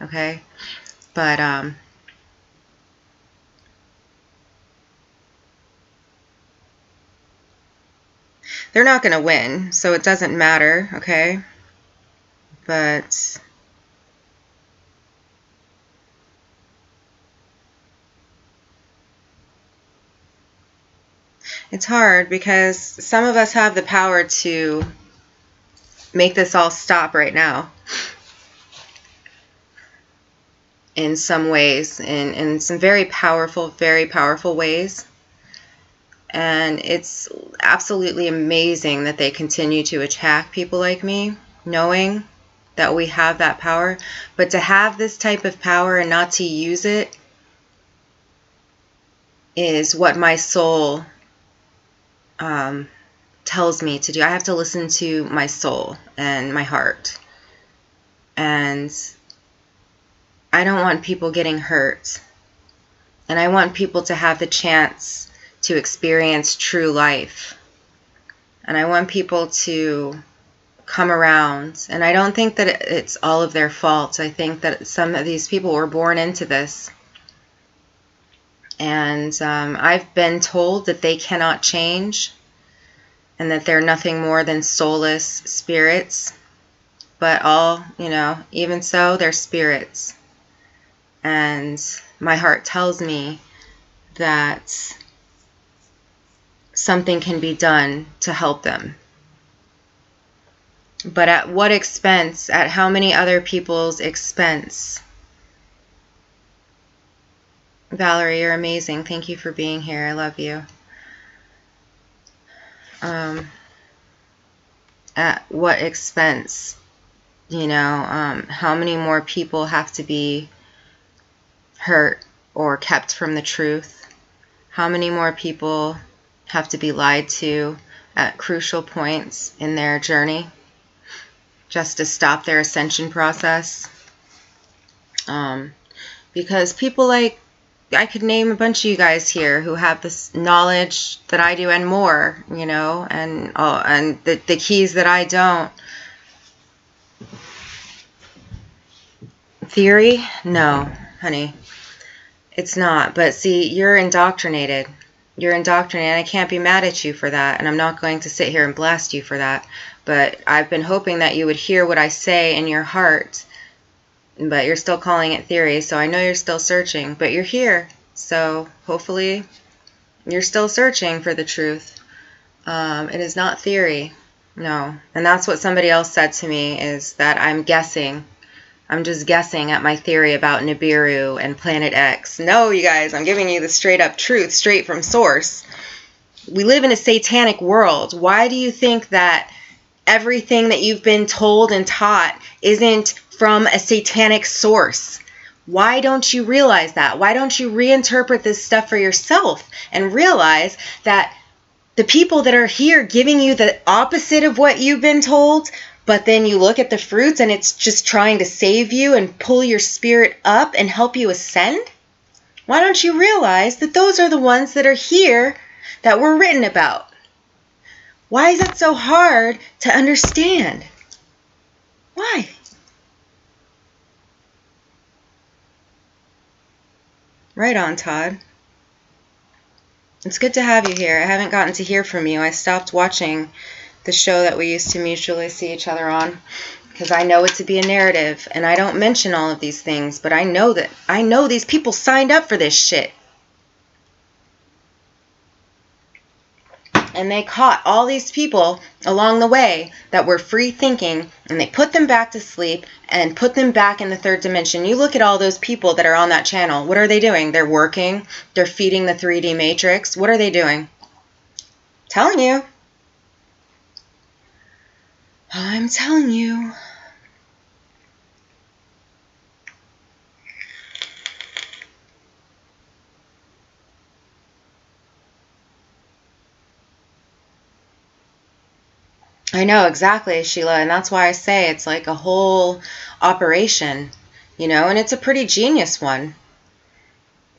Okay? But, They're not going to win, so it doesn't matter, okay? But it's hard because some of us have the power to make this all stop right now. In some ways, in some very powerful ways. And it's absolutely amazing that they continue to attack people like me, knowing that we have that power. But to have this type of power and not to use it is what my soul tells me to do. I have to listen to my soul and my heart. And I don't want people getting hurt. And I want people to have the chance to experience true life. And I want people to come around. And I don't think that it's all of their fault. I think that some of these people were born into this. And I've been told that they cannot change and that they're nothing more than soulless spirits. But even so, they're spirits. And my heart tells me that something can be done to help them. But at what expense? At how many other people's expense? Valerie, you're amazing. Thank you for being here. I love you. At what expense? How many more people have to be hurt or kept from the truth? How many more people have to be lied to at crucial points in their journey just to stop their ascension process? Because people like, I could name a bunch of you guys here who have this knowledge that I do and more, and the keys that I don't. Theory? No, honey. It's not. But see, you're indoctrinated. You're indoctrinated, and I can't be mad at you for that, and I'm not going to sit here and blast you for that. But I've been hoping that you would hear what I say in your heart. But you're still calling it theory, so I know you're still searching. But you're here, so hopefully you're still searching for the truth. It is not theory. No. And that's what somebody else said to me, is that I'm guessing. I'm just guessing at my theory about Nibiru and Planet X. No, you guys, I'm giving you the straight up truth, straight from source. We live in a satanic world. Why do you think that everything that you've been told and taught isn't from a satanic source? Why don't you realize that? Why don't you reinterpret this stuff for yourself and realize that the people that are here giving you the opposite of what you've been told, but then you look at the fruits and it's just trying to save you and pull your spirit up and help you ascend? Why don't you realize that those are the ones that are here that were written about? Why is it so hard to understand? Why? Right on, Todd. It's good to have you here. I haven't gotten to hear from you. I stopped watching the show that we used to mutually see each other on because I know it to be a narrative, and I don't mention all of these things, but I know these people signed up for this shit. And they caught all these people along the way that were free thinking, and they put them back to sleep and put them back in the third dimension. You look at all those people that are on that channel. What are they doing? They're working. They're feeding the 3D matrix. What are they doing? Telling you. I'm telling you. I know, exactly, Sheila, and that's why I say it's like a whole operation, and it's a pretty genius one.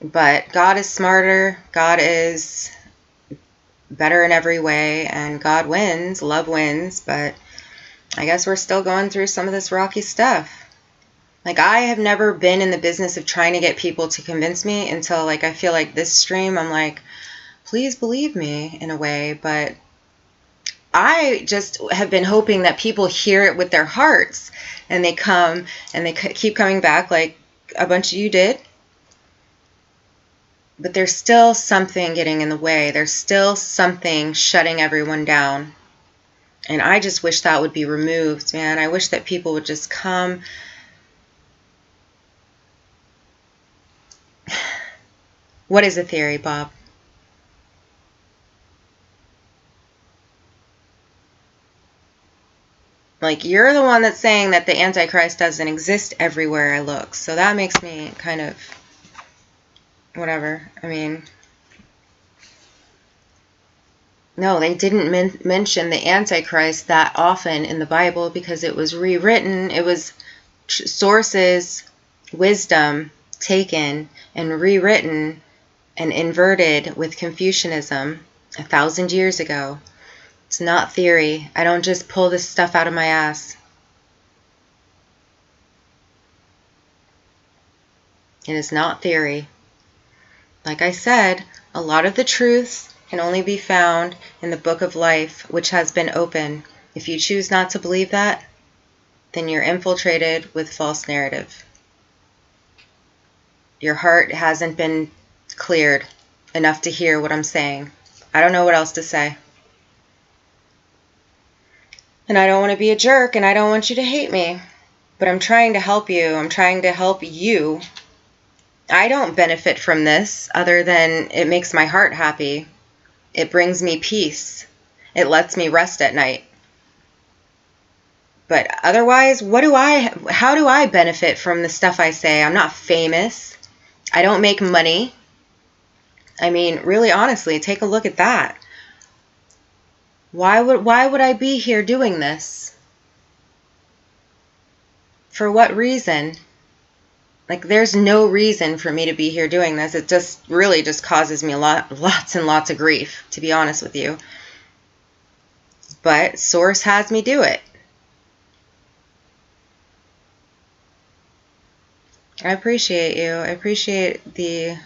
But God is smarter, God is better in every way, and God wins, love wins, but I guess we're still going through some of this rocky stuff. Like, I have never been in the business of trying to get people to convince me until, like, I feel like this stream, I'm like, please believe me in a way, but I just have been hoping that people hear it with their hearts, and they come and they keep coming back like a bunch of you did. But there's still something getting in the way. There's still something shutting everyone down. And I just wish that would be removed, man. I wish that people would just come. What is a theory, Bob? Like, you're the one that's saying that the Antichrist doesn't exist everywhere I look. So that makes me kind of whatever. I mean, no, they didn't mention the Antichrist that often in the Bible because it was rewritten. It was sources, wisdom taken and rewritten and inverted with Confucianism 1,000 years ago. It's not theory. I don't just pull this stuff out of my ass. It is not theory. Like I said, a lot of the truths can only be found in the book of life, which has been open. If you choose not to believe that, then you're infiltrated with false narrative. Your heart hasn't been cleared enough to hear what I'm saying. I don't know what else to say. And I don't want to be a jerk, and I don't want you to hate me. But I'm trying to help you. I'm trying to help you. I don't benefit from this other than it makes my heart happy. It brings me peace. It lets me rest at night. But otherwise, how do I benefit from the stuff I say? I'm not famous. I don't make money. I mean, really honestly, take a look at that. Why would I be here doing this? For what reason? Like, there's no reason for me to be here doing this. It just really just causes me lots and lots of grief, to be honest with you. But Source has me do it. I appreciate you. I appreciate the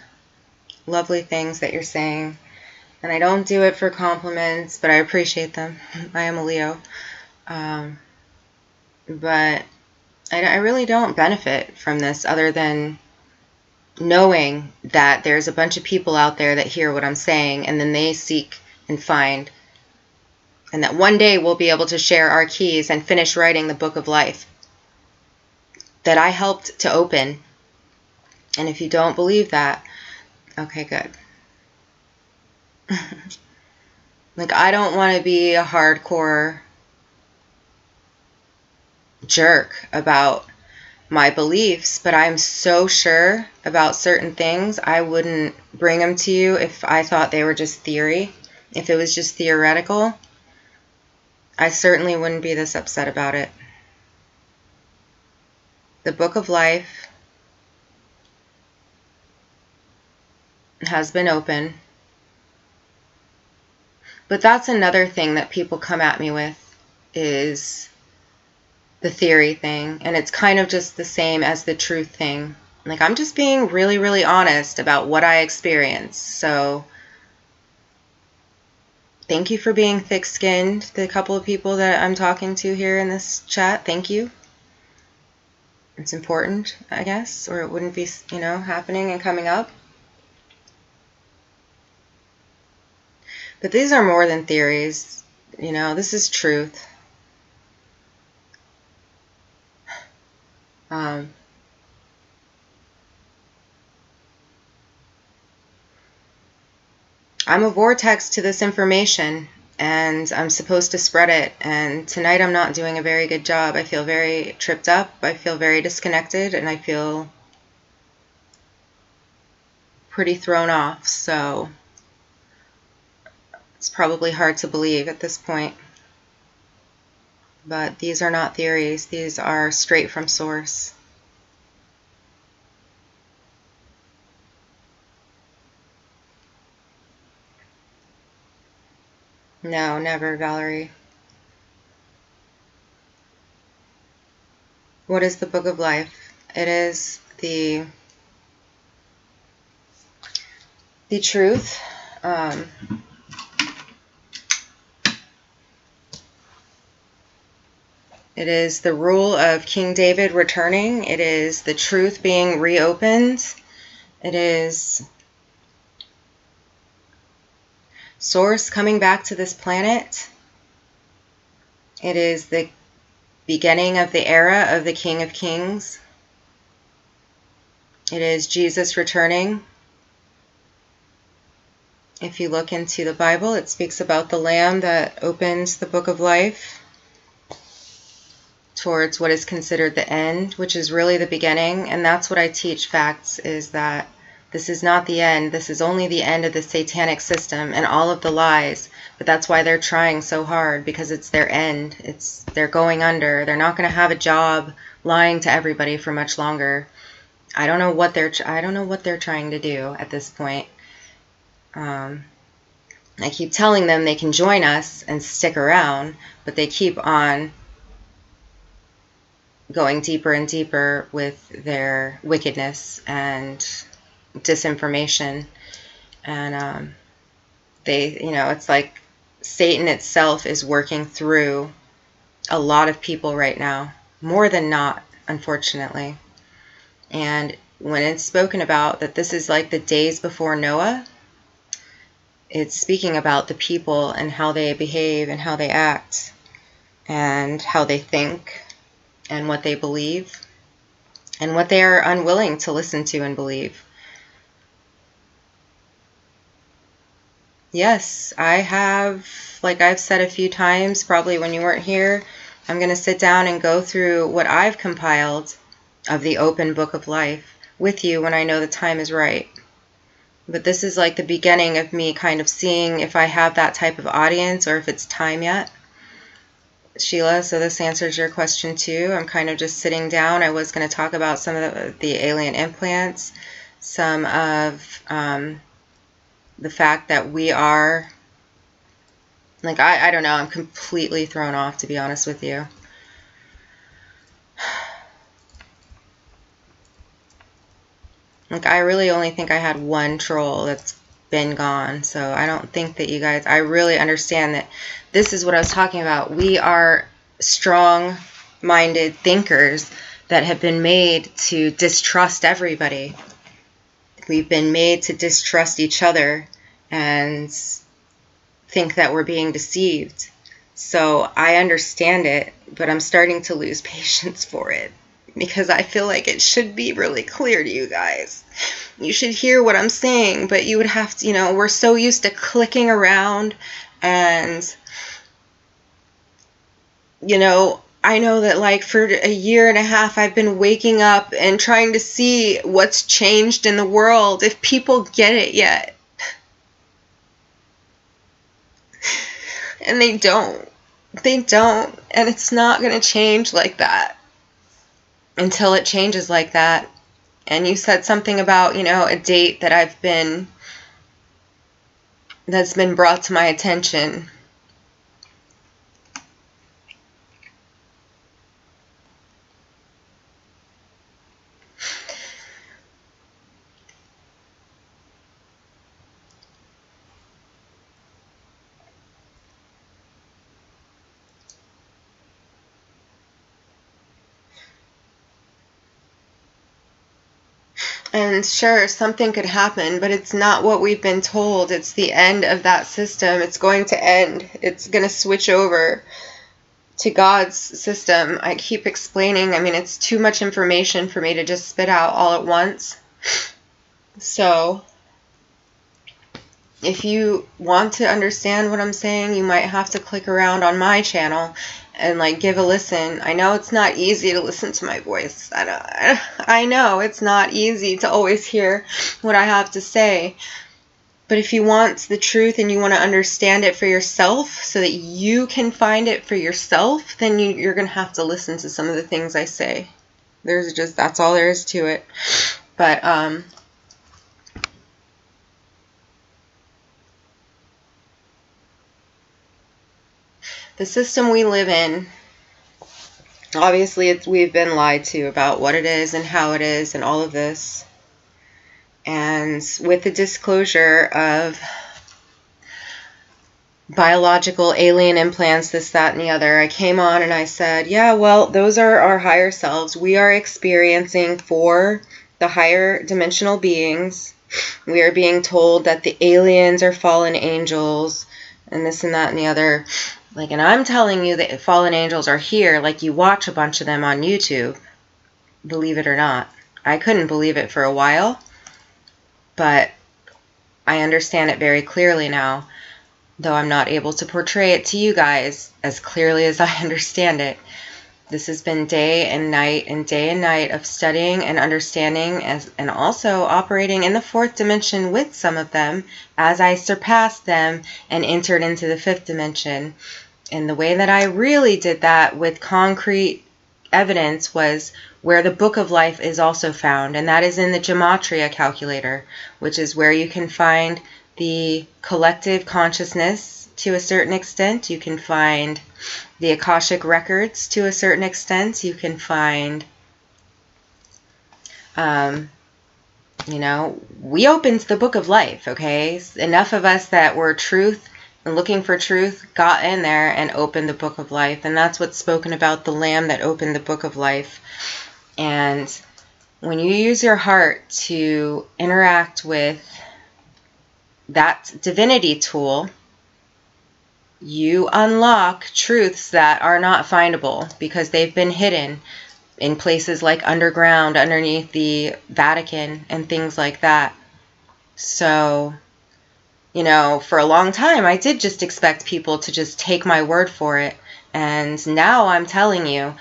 lovely things that you're saying. And I don't do it for compliments, but I appreciate them. I am a Leo. But I really don't benefit from this other than knowing that there's a bunch of people out there that hear what I'm saying, and then they seek and find, and that one day we'll be able to share our keys and finish writing the book of life that I helped to open. And if you don't believe that, okay, good. Like, I don't want to be a hardcore jerk about my beliefs, but I'm so sure about certain things, I wouldn't bring them to you if I thought they were just theory. If it was just theoretical, I certainly wouldn't be this upset about it. The book of life has been open. But that's another thing that people come at me with, is the theory thing. And it's kind of just the same as the truth thing. Like, I'm just being really, really honest about what I experienced. So thank you for being thick-skinned, the couple of people that I'm talking to here in this chat. Thank you. It's important, I guess, or it wouldn't be, happening and coming up. But these are more than theories. This is truth. I'm a vortex to this information, and I'm supposed to spread it. And tonight I'm not doing a very good job. I feel very tripped up. I feel very disconnected, and I feel pretty thrown off. So it's probably hard to believe at this point. But these are not theories. These are straight from source. No, never, Valerie. What is the book of life? It is the truth. It is the rule of King David returning. It is the truth being reopened. It is Source coming back to this planet. It is the beginning of the era of the King of Kings. It is Jesus returning. If you look into the Bible, it speaks about the Lamb that opens the book of life towards what is considered the end, which is really the beginning. And that's what I teach facts, is that this is not the end. This is only the end of the satanic system and all of the lies. But that's why they're trying so hard, because it's their end. They're going under. They're not going to have a job lying to everybody for much longer. I don't know what they're trying to do at this point. I keep telling them they can join us and stick around, but they keep on going deeper and deeper with their wickedness and disinformation. And it's like Satan itself is working through a lot of people right now, more than not, unfortunately. And when it's spoken about that this is like the days before Noah, it's speaking about the people and how they behave and how they act and how they think and what they believe and what they are unwilling to listen to and believe. Yes, I have, like I've said a few times, probably when you weren't here, I'm going to sit down and go through what I've compiled of the open book of life with you when I know the time is right. But this is like the beginning of me kind of seeing if I have that type of audience or if it's time yet. Sheila, so this answers your question too. I'm kind of just sitting down. I was going to talk about some of the alien implants, some of the fact that we are, like, I don't know, I'm completely thrown off, to be honest with you. Like, I really only think I had one troll that's been gone. So I don't think that you guys, I really understand that this is what I was talking about. We are strong-minded thinkers that have been made to distrust everybody. We've been made to distrust each other and think that we're being deceived. So I understand it, but I'm starting to lose patience for it. Because I feel like it should be really clear to you guys. You should hear what I'm saying, but you would have to, we're so used to clicking around and, I know that like for a year and a half I've been waking up and trying to see what's changed in the world, if people get it yet. And they don't. They don't. And it's not going to change like that until it changes like that. And you said something about, a date that that's been brought to my attention. And sure, something could happen, but it's not what we've been told. It's the end of that system. It's going to end. It's going to switch over to God's system. I keep explaining. I mean, it's too much information for me to just spit out all at once. So, if you want to understand what I'm saying, you might have to click around on my channel and like give a listen. I know it's not easy to listen to my voice. I know it's not easy to always hear what I have to say. But if you want the truth and you want to understand it for yourself so that you can find it for yourself, then you're going to have to listen to some of the things I say. That's all there is to it. But, the system we live in, obviously we've been lied to about what it is and how it is and all of this. And with the disclosure of biological alien implants, this, that, and the other. I came on and I said, yeah, well, those are our higher selves. We are experiencing for the higher dimensional beings. We are being told that the aliens are fallen angels and this and that and the other. Like, and I'm telling you that fallen angels are here. Like, you watch a bunch of them on YouTube, believe it or not. I couldn't believe it for a while, but I understand it very clearly now, though I'm not able to portray it to you guys as clearly as I understand it. This has been day and night of studying and understanding, and also operating in the fourth dimension with some of them as I surpassed them and entered into the fifth dimension. And the way that I really did that with concrete evidence was where the Book of Life is also found, and that is in the Gematria calculator, which is where you can find the collective consciousness to a certain extent. You can find the Akashic records to a certain extent. You can find, we opened the Book of Life, okay? Enough of us that were truth and looking for truth got in there and opened the Book of Life. And that's what's spoken about, the Lamb that opened the Book of Life. And when you use your heart to interact with that divinity tool, you unlock truths that are not findable because they've been hidden in places like underground, underneath the Vatican and things like that. So, for a long time, I did just expect people to just take my word for it. And now I'm telling you,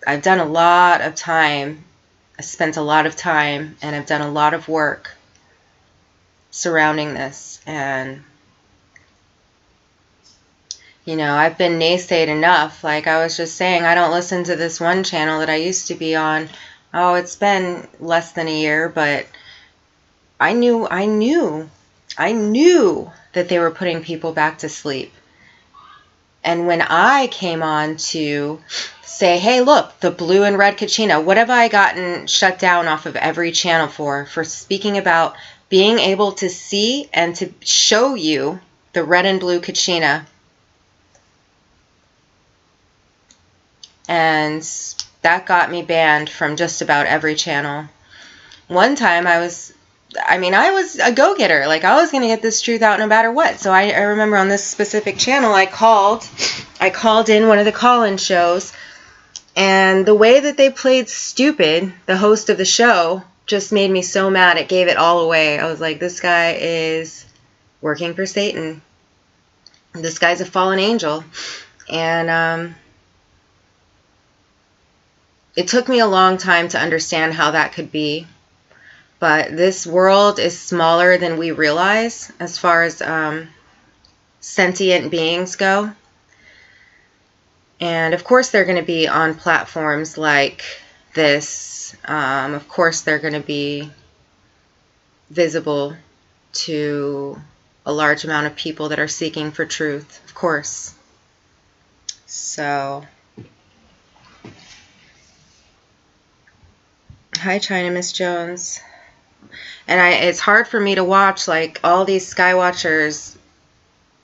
I've done a lot of time. I spent a lot of time and I've done a lot of work surrounding this. And I've been naysayed enough. Like I was just saying, I don't listen to this one channel that I used to be on. Oh, it's been less than a year, but I knew that they were putting people back to sleep. And when I came on to say, hey, look, the blue and red Kachina, what have I gotten shut down off of every channel for speaking about being able to see and to show you the red and blue Kachina? And that got me banned from just about every channel. One time I was a go-getter. Like, I was going to get this truth out no matter what. So I remember on this specific channel, I called in one of the call-in shows, and the way that they played stupid, the host of the show, just made me so mad. It gave it all away. I was like, this guy is working for Satan. This guy's a fallen angel. And it took me a long time to understand how that could be. But this world is smaller than we realize as far as sentient beings go. And of course they're going to be on platforms like this. Of course they're going to be visible to a large amount of people that are seeking for truth. Of course. So, hi China Miss Jones. And it's hard for me to watch, like, all these Skywatchers.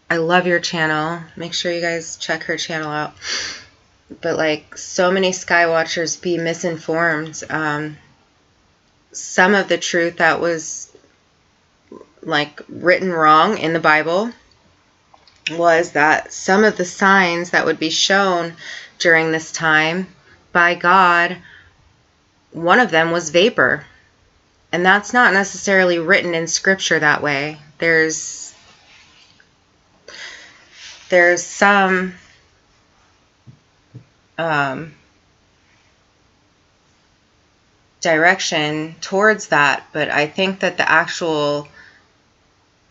I love your channel. Make sure you guys check her channel out. But, like, so many Skywatchers be misinformed. Some of the truth that was, like, written wrong in the Bible was that some of the signs that would be shown during this time by God, one of them was vapor. And that's not necessarily written in scripture that way. There's some direction towards that, but I think that the actual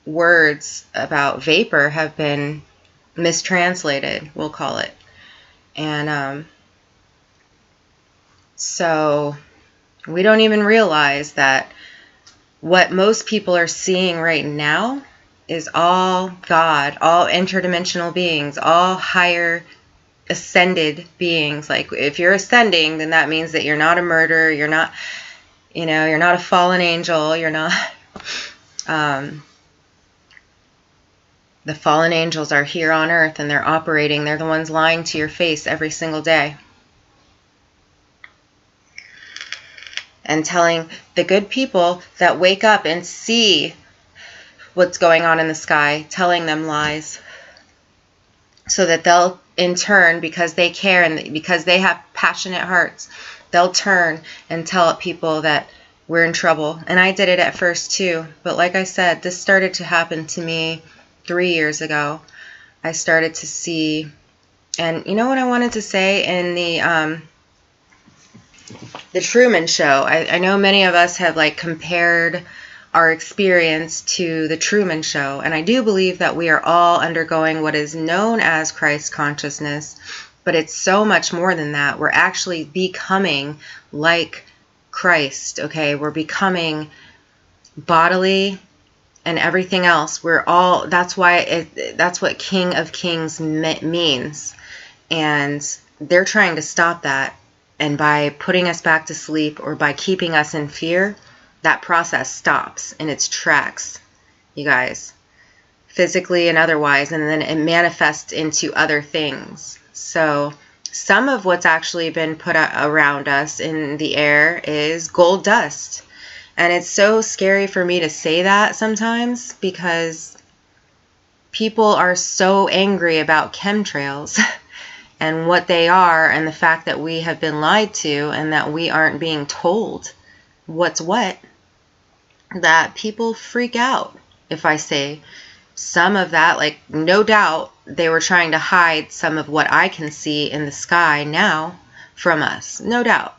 words about vapor have been mistranslated, we'll call it. And so we don't even realize that what most people are seeing right now is all God, all interdimensional beings, all higher ascended beings. Like, if you're ascending, then that means that you're not a murderer, you're not, you're not a fallen angel, you're not, The fallen angels are here on earth and they're operating. They're the ones lying to your face every single day. And telling the good people that wake up and see what's going on in the sky, telling them lies. So that they'll, in turn, because they care and because they have passionate hearts, they'll turn and tell people that we're in trouble. And I did it at first too. But like I said, this started to happen to me 3 years ago. I started to see, and you know what I wanted to say in the Truman Show. I know many of us have like compared our experience to the Truman Show, and I do believe that we are all undergoing what is known as Christ consciousness, but it's so much more than that. We're actually becoming like Christ, okay? We're becoming bodily and everything else. We're all, that's what King of Kings means. And they're trying to stop that. And by putting us back to sleep or by keeping us in fear, that process stops in its tracks, you guys, physically and otherwise, and then it manifests into other things. So some of what's actually been put around us in the air is gold dust. And it's so scary for me to say that sometimes because people are so angry about chemtrails and what they are, and the fact that we have been lied to and that we aren't being told what's what, that people freak out if I say some of that. Like, no doubt they were trying to hide some of what I can see in the sky now from us. No doubt.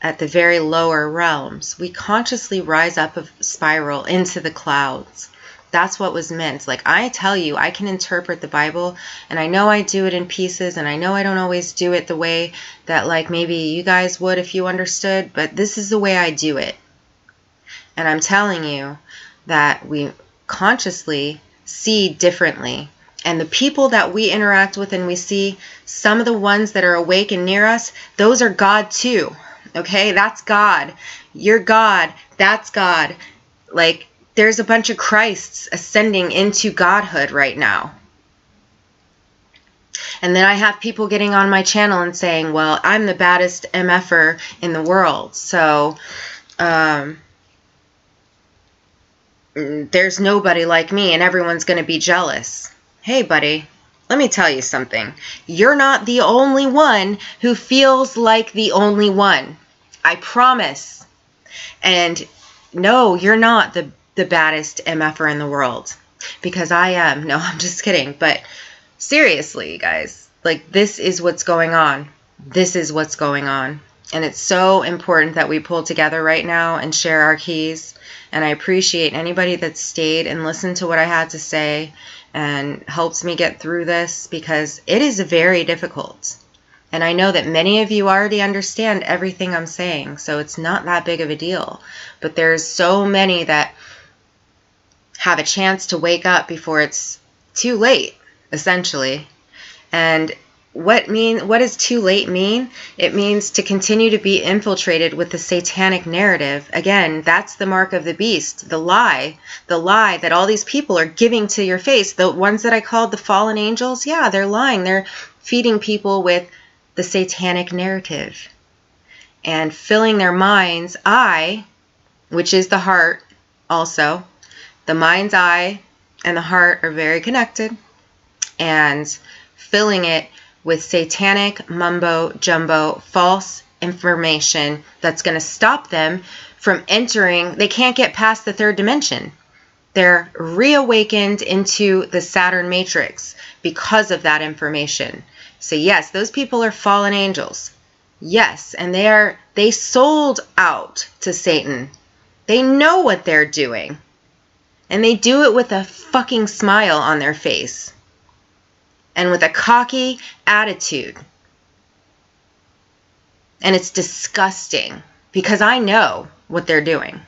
At the very lower realms, we consciously rise up a spiral into the clouds. That's what was meant. Like, I tell you, I can interpret the Bible, and I know I do it in pieces, and I know I don't always do it the way that, like, maybe you guys would if you understood, but this is the way I do it. And I'm telling you that we consciously see differently. And the people that we interact with and we see, some of the ones that are awake and near us, those are God too. Okay? That's God. You're God. That's God. Like, there's a bunch of Christs ascending into Godhood right now. And then I have people getting on my channel and saying, well, I'm the baddest MFer in the world. So, there's nobody like me and everyone's going to be jealous. Hey, buddy, let me tell you something. You're not the only one who feels like the only one. I promise. And no, you're not the baddest MFer in the world, because I am. No, I'm just kidding. But seriously, you guys, like, this is what's going on. This is what's going on. And it's so important that we pull together right now and share our keys. And I appreciate anybody that stayed and listened to what I had to say and helps me get through this, because it is very difficult. And I know that many of you already understand everything I'm saying, so it's not that big of a deal. But there's so many that have a chance to wake up before it's too late, essentially. And what does too late mean? It means to continue to be infiltrated with the satanic narrative. Again, that's the mark of the beast, the lie that all these people are giving to your face. The ones that I called the fallen angels, yeah, they're lying. They're feeding people with the satanic narrative and filling their mind's eye, which is the heart also. The mind's eye and the heart are very connected, and filling it with satanic mumbo jumbo false information that's going to stop them from entering. They can't get past the third dimension. They're reawakened into the Saturn matrix because of that information. So yes, those people are fallen angels. Yes, and they sold out to Satan. They know what they're doing. And they do it with a fucking smile on their face. And with a cocky attitude. And it's disgusting, because I know what they're doing.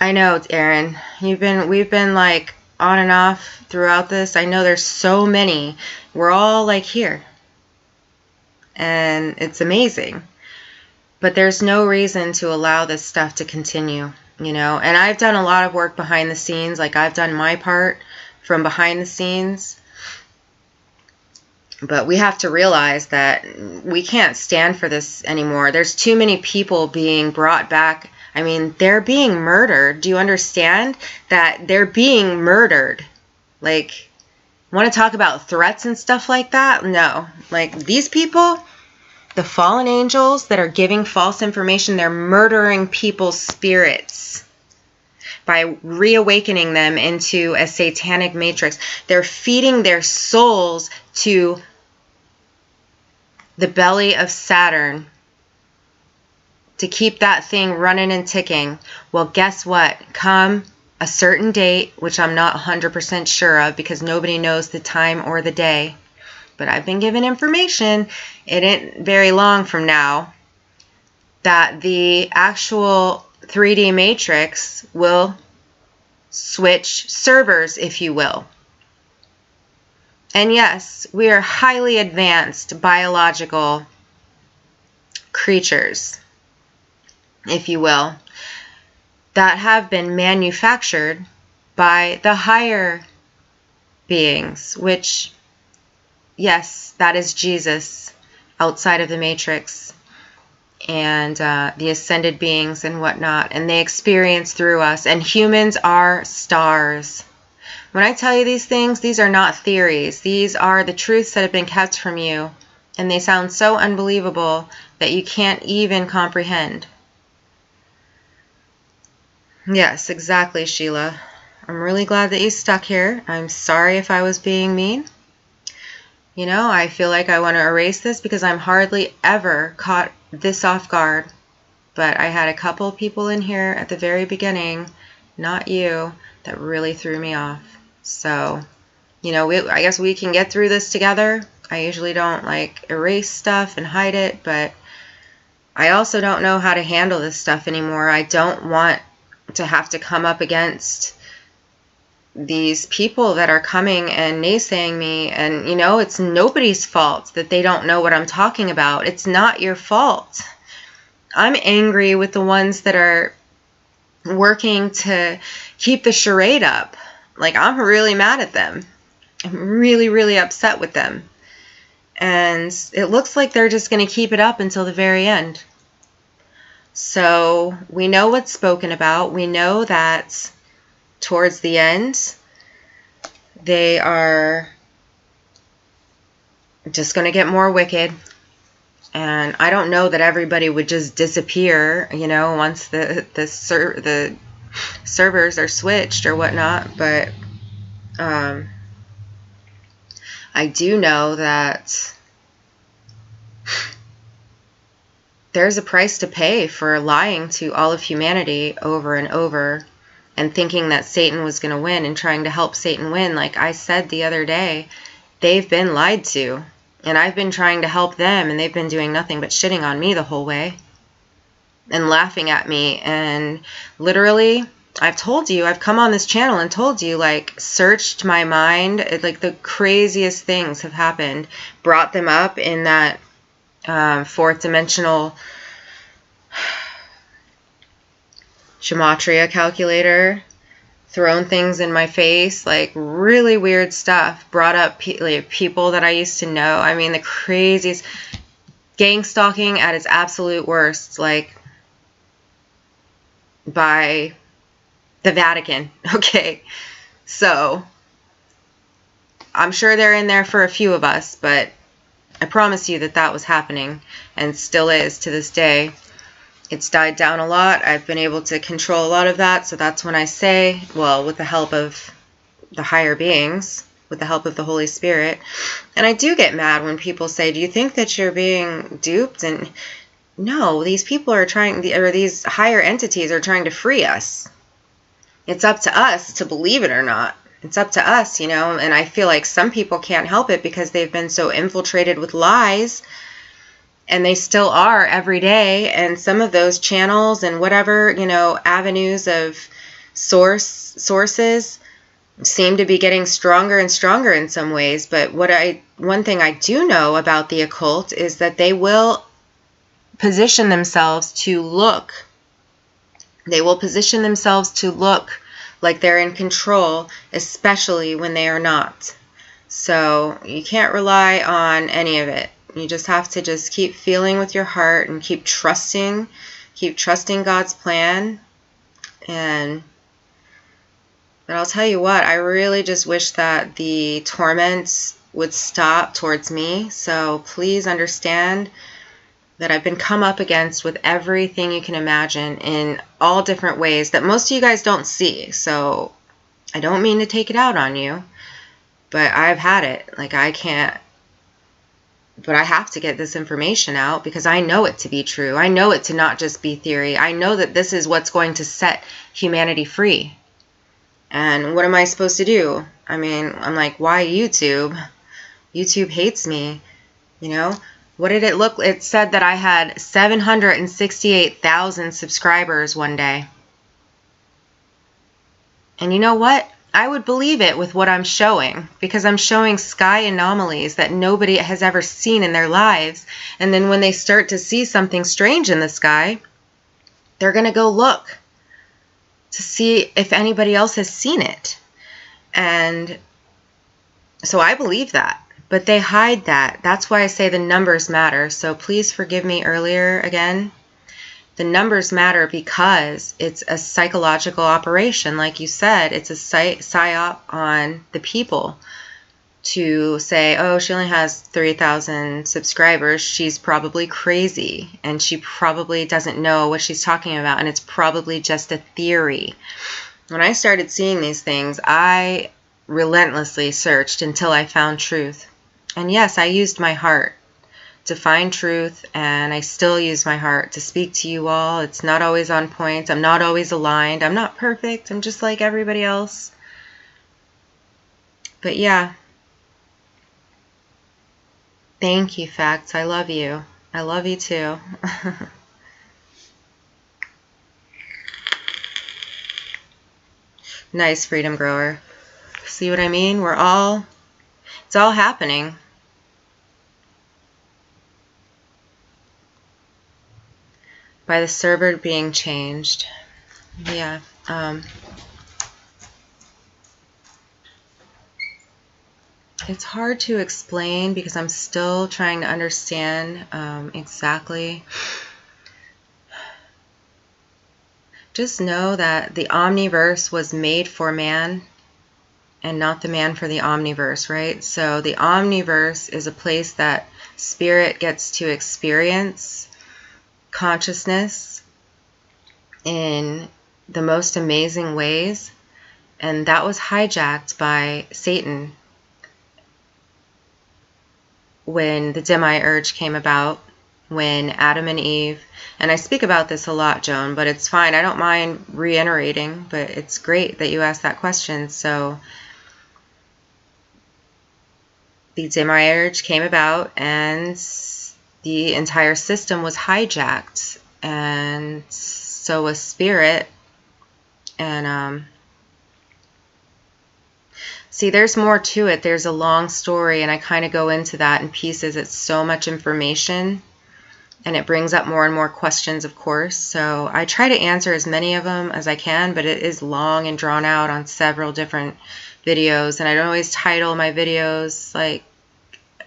I know, Aaron. We've been like on and off throughout this. I know there's so many. We're all like here. And it's amazing. But there's no reason to allow this stuff to continue. you know, and I've done a lot of work behind the scenes. Like, I've done my part from behind the scenes. But we have to realize that we can't stand for this anymore. There's too many people being brought back. I mean, they're being murdered. Do you understand that they're being murdered? Like, want to talk about threats and stuff like that? No. Like, these people, the fallen angels that are giving false information, they're murdering people's spirits by reawakening them into a satanic matrix. They're feeding their souls to the belly of Saturn to keep that thing running and ticking. Well, guess what? Come a certain date, which I'm not 100% sure of because nobody knows the time or the day, but I've been given information, it ain't very long from now, that the actual 3D matrix will switch servers, if you will. And yes, we are highly advanced biological creatures, if you will, that have been manufactured by the higher beings, which, yes, that is Jesus outside of the matrix, and the ascended beings and whatnot, and they experience through us, and humans are stars. When I tell you these things, these are not theories. These are the truths that have been kept from you, and they sound so unbelievable that you can't even comprehend. Yes, exactly, Sheila. I'm really glad that you stuck here. I'm sorry if I was being mean. You know, I feel like I want to erase this because I'm hardly ever caught this off guard. But I had a couple people in here at the very beginning, not you, that really threw me off. So, you know, I guess we can get through this together. I usually don't, like, erase stuff and hide it, but I also don't know how to handle this stuff anymore. I don't want to have to come up against these people that are coming and naysaying me. And, you know, it's nobody's fault that they don't know what I'm talking about. It's not your fault. I'm angry with the ones that are working to keep the charade up. Like, I'm really mad at them. I'm really, really upset with them. And it looks like they're just going to keep it up until the very end. So we know what's spoken about. We know that towards the end, they are just going to get more wicked. And I don't know that everybody would just disappear, you know, once the servers are switched or whatnot. But I do know that there's a price to pay for lying to all of humanity over and over and thinking that Satan was going to win and trying to help Satan win. Like I said the other day, they've been lied to. And I've been trying to help them, and they've been doing nothing but shitting on me the whole way and laughing at me. And literally, I've told you, I've come on this channel and told you, like, searched my mind. Like, the craziest things have happened. Brought them up in that fourth dimensional gematria calculator. Thrown things in my face, like really weird stuff. Brought up people that I used to know. I mean, the craziest. Gang stalking at its absolute worst, like by the Vatican. Okay, so I'm sure they're in there for a few of us, but I promise you that that was happening and still is to this day. It's died down a lot. I've been able to control a lot of that. So that's when I say, well, with the help of the higher beings, with the help of the Holy Spirit. And I do get mad when people say, do you think that you're being duped? And no, these people are trying, or these higher entities are trying to free us. It's up to us to believe it or not. It's up to us, you know. And I feel like some people can't help it because they've been so infiltrated with lies. And they still are every day. And some of those channels and whatever, you know, avenues of sources seem to be getting stronger and stronger in some ways. But one thing I do know about the occult is that they will position themselves to look They will position themselves to look like they're in control, especially when they are not. So you can't rely on any of it. You just have to just keep feeling with your heart and keep trusting God's plan. But I'll tell you what, I really just wish that the torments would stop towards me. So please understand that I've been come up against with everything you can imagine in all different ways that most of you guys don't see. So I don't mean to take it out on you, but I've had it. Like, I can't, but I have to get this information out because I know it to be true. I know it to not just be theory. I know that this is what's going to set humanity free. And what am I supposed to do? I mean, I'm like, why YouTube? YouTube hates me, you know? What did it look? It said that I had 768,000 subscribers one day. And you know what? I would believe it with what I'm showing, because I'm showing sky anomalies that nobody has ever seen in their lives. And then when they start to see something strange in the sky, they're going to go look to see if anybody else has seen it. And so I believe that. But they hide that. That's why I say the numbers matter. So please forgive me earlier again. The numbers matter because it's a psychological operation. Like you said, it's a psyop on the people to say, oh, she only has 3,000 subscribers. She's probably crazy and she probably doesn't know what she's talking about. And it's probably just a theory. When I started seeing these things, I relentlessly searched until I found truth. And yes, I used my heart to find truth, and I still use my heart to speak to you all. It's not always on point. I'm not always aligned. I'm not perfect. I'm just like everybody else. But yeah. Thank you, Facts. I love you. I love you too. Nice, Freedom Grower. See what I mean? It's all happening. By the server being changed. Yeah. It's hard to explain because I'm still trying to understand exactly. Just know that the omniverse was made for man and not the man for the omniverse, right? So the omniverse is a place that spirit gets to experience consciousness in the most amazing ways, and that was hijacked by Satan when the demiurge came about, when Adam and Eve, and I speak about this a lot, Joan, but it's fine. I don't mind reiterating, but it's great that you asked that question. So the demiurge came about and the entire system was hijacked, and so was spirit. And see, there's more to it. There's a long story, and I kind of go into that in pieces. It's so much information, and it brings up more and more questions, of course. So I try to answer as many of them as I can, but it is long and drawn out on several different videos, and I don't always title my videos. Like,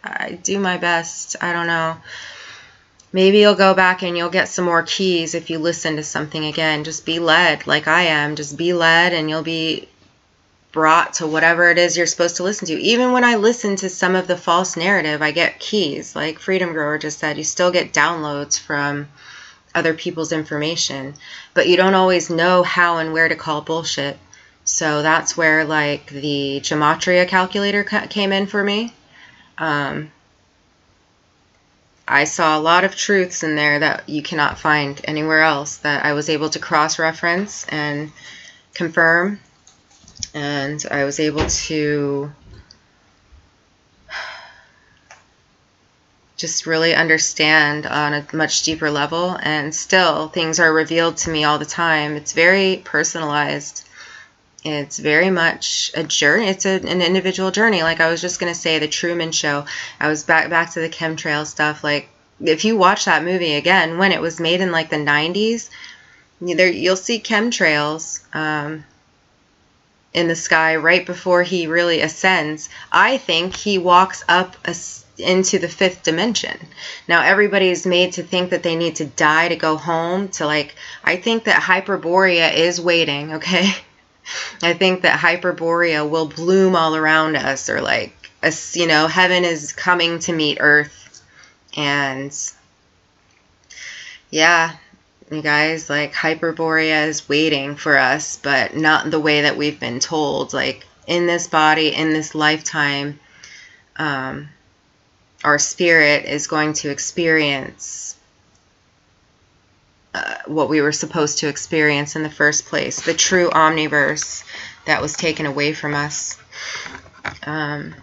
I do my best. I don't know. Maybe you'll go back and you'll get some more keys if you listen to something again. Just be led like I am. Just be led, and you'll be brought to whatever it is you're supposed to listen to. Even when I listen to some of the false narrative, I get keys. Like Freedom Grower just said, you still get downloads from other people's information, but you don't always know how and where to call bullshit. So that's where like the gematria calculator came in for me. I saw a lot of truths in there that you cannot find anywhere else, that I was able to cross-reference and confirm. And I was able to just really understand on a much deeper level. And still, things are revealed to me all the time. It's very personalized. It's very much a journey. It's an individual journey. Like I was just going to say, the Truman Show. I was back to the chemtrail stuff. Like, if you watch that movie again, when it was made in like the 90s, You'll see chemtrails in the sky right before he really ascends. I think he walks up into the fifth dimension. Now everybody's made to think that they need to die to go home to, like, I think that Hyperborea is waiting, okay? I think that Hyperborea will bloom all around us, or like, you know, heaven is coming to meet earth. And yeah, you guys, like, Hyperborea is waiting for us, but not the way that we've been told. Like, in this body, in this lifetime, our spirit is going to experience what we were supposed to experience in the first place, the true omniverse that was taken away from us. And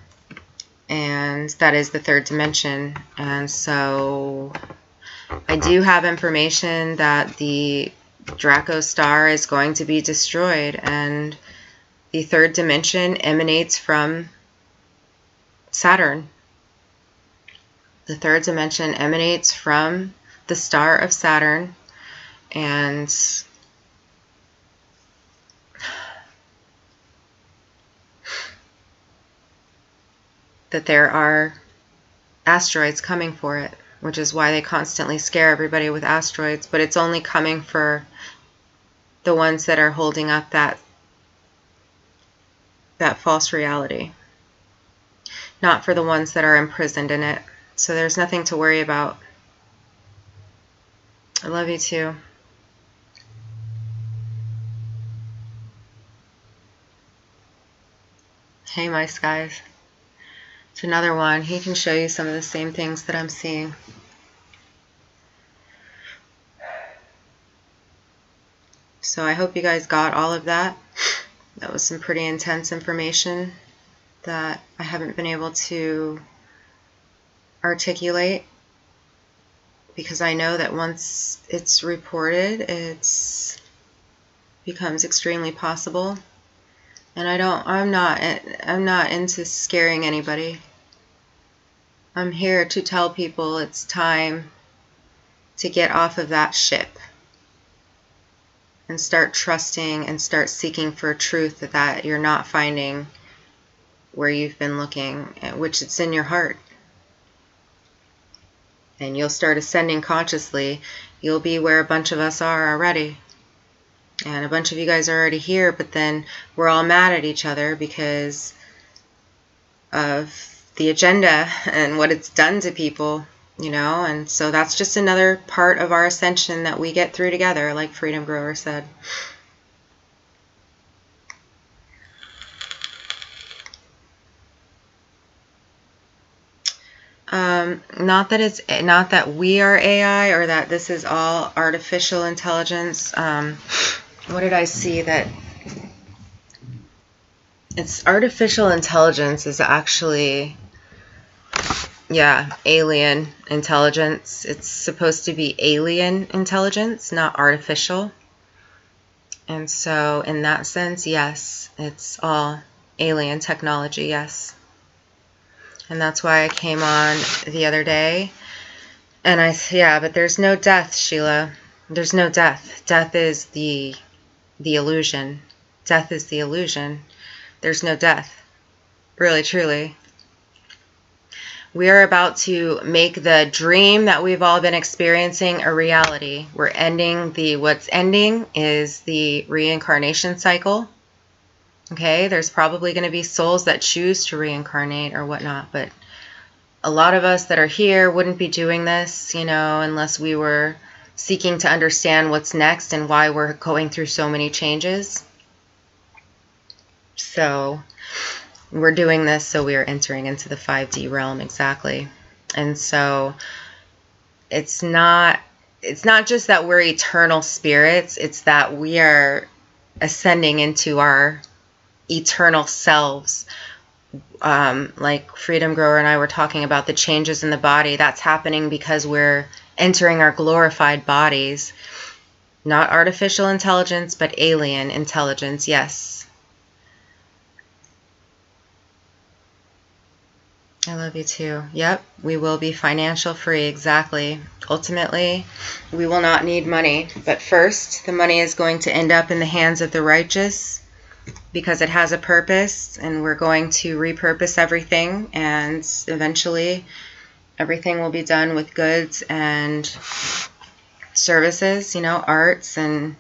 that is the third dimension. And so I do have information that the Draco star is going to be destroyed, and the third dimension emanates from Saturn. The third dimension emanates from the star of Saturn, and that there are asteroids coming for it, which is why they constantly scare everybody with asteroids. But it's only coming for the ones that are holding up that false reality, not for the ones that are imprisoned in it. So there's nothing to worry about. I love you too. Hey, my skies. It's another one. He can show you some of the same things that I'm seeing. So I hope you guys got all of that. That was some pretty intense information that I haven't been able to articulate, because I know that once it's reported, it becomes extremely possible. And I'm not into scaring anybody. I'm here to tell people it's time to get off of that ship and start trusting and start seeking for truth that you're not finding where you've been looking, which it's in your heart. And you'll start ascending consciously. You'll be where a bunch of us are already. And a bunch of you guys are already here, but then we're all mad at each other because of the agenda and what it's done to people, you know. And so that's just another part of our ascension that we get through together, like Freedom Grower said. Not that we are AI, or that this is all artificial intelligence. What did I see? That it's artificial intelligence is actually, yeah, alien intelligence. It's supposed to be alien intelligence, not artificial. And so in that sense, yes, it's all alien technology, yes. And that's why I came on the other day. And but there's no death, Sheila. There's no death. Death is the illusion. Death is the illusion. There's no death. Really, truly. We are about to make the dream that we've all been experiencing a reality. We're ending what's ending is the reincarnation cycle. Okay, there's probably going to be souls that choose to reincarnate or whatnot, but a lot of us that are here wouldn't be doing this, you know, unless we were seeking to understand what's next and why we're going through so many changes. So we're doing this, so we are entering into the 5D realm, exactly. And so it's not just that we're eternal spirits, it's that we are ascending into our eternal selves. Like Freedom Grower and I were talking about the changes in the body. That's happening because we're entering our glorified bodies. Not artificial intelligence, but alien intelligence, yes. I love you too. Yep, we will be financial free, exactly. Ultimately, we will not need money. But first, the money is going to end up in the hands of the righteous because it has a purpose, and we're going to repurpose everything, and eventually everything will be done with goods and services, arts and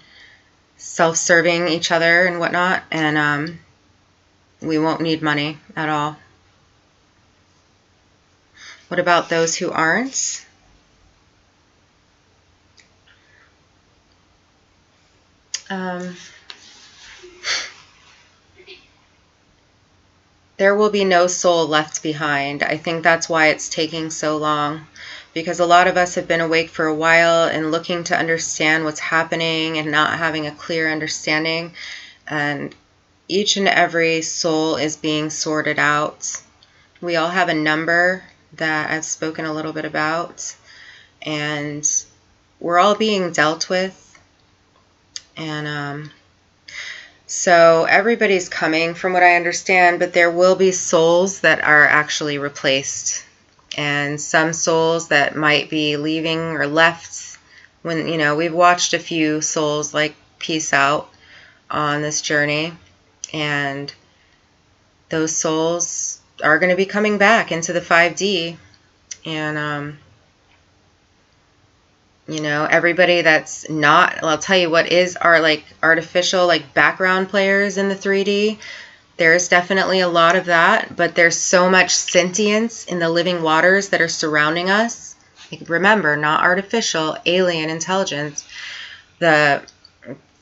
self-serving each other and whatnot, and we won't need money at all. What about those who aren't? There will be no soul left behind. I think that's why it's taking so long, because a lot of us have been awake for a while and looking to understand what's happening and not having a clear understanding, and each and every soul is being sorted out. We all have a number that I've spoken a little bit about, and we're all being dealt with, and so everybody's coming from what I understand, but there will be souls that are actually replaced, and some souls that might be leaving or left when, we've watched a few souls like peace out on this journey, and those souls are going to be coming back into the 5D, and everybody that's not, I'll tell you what is our artificial background players in the 3D. There's definitely a lot of that, but there's so much sentience in the living waters that are surrounding us. Remember, not artificial, alien intelligence. The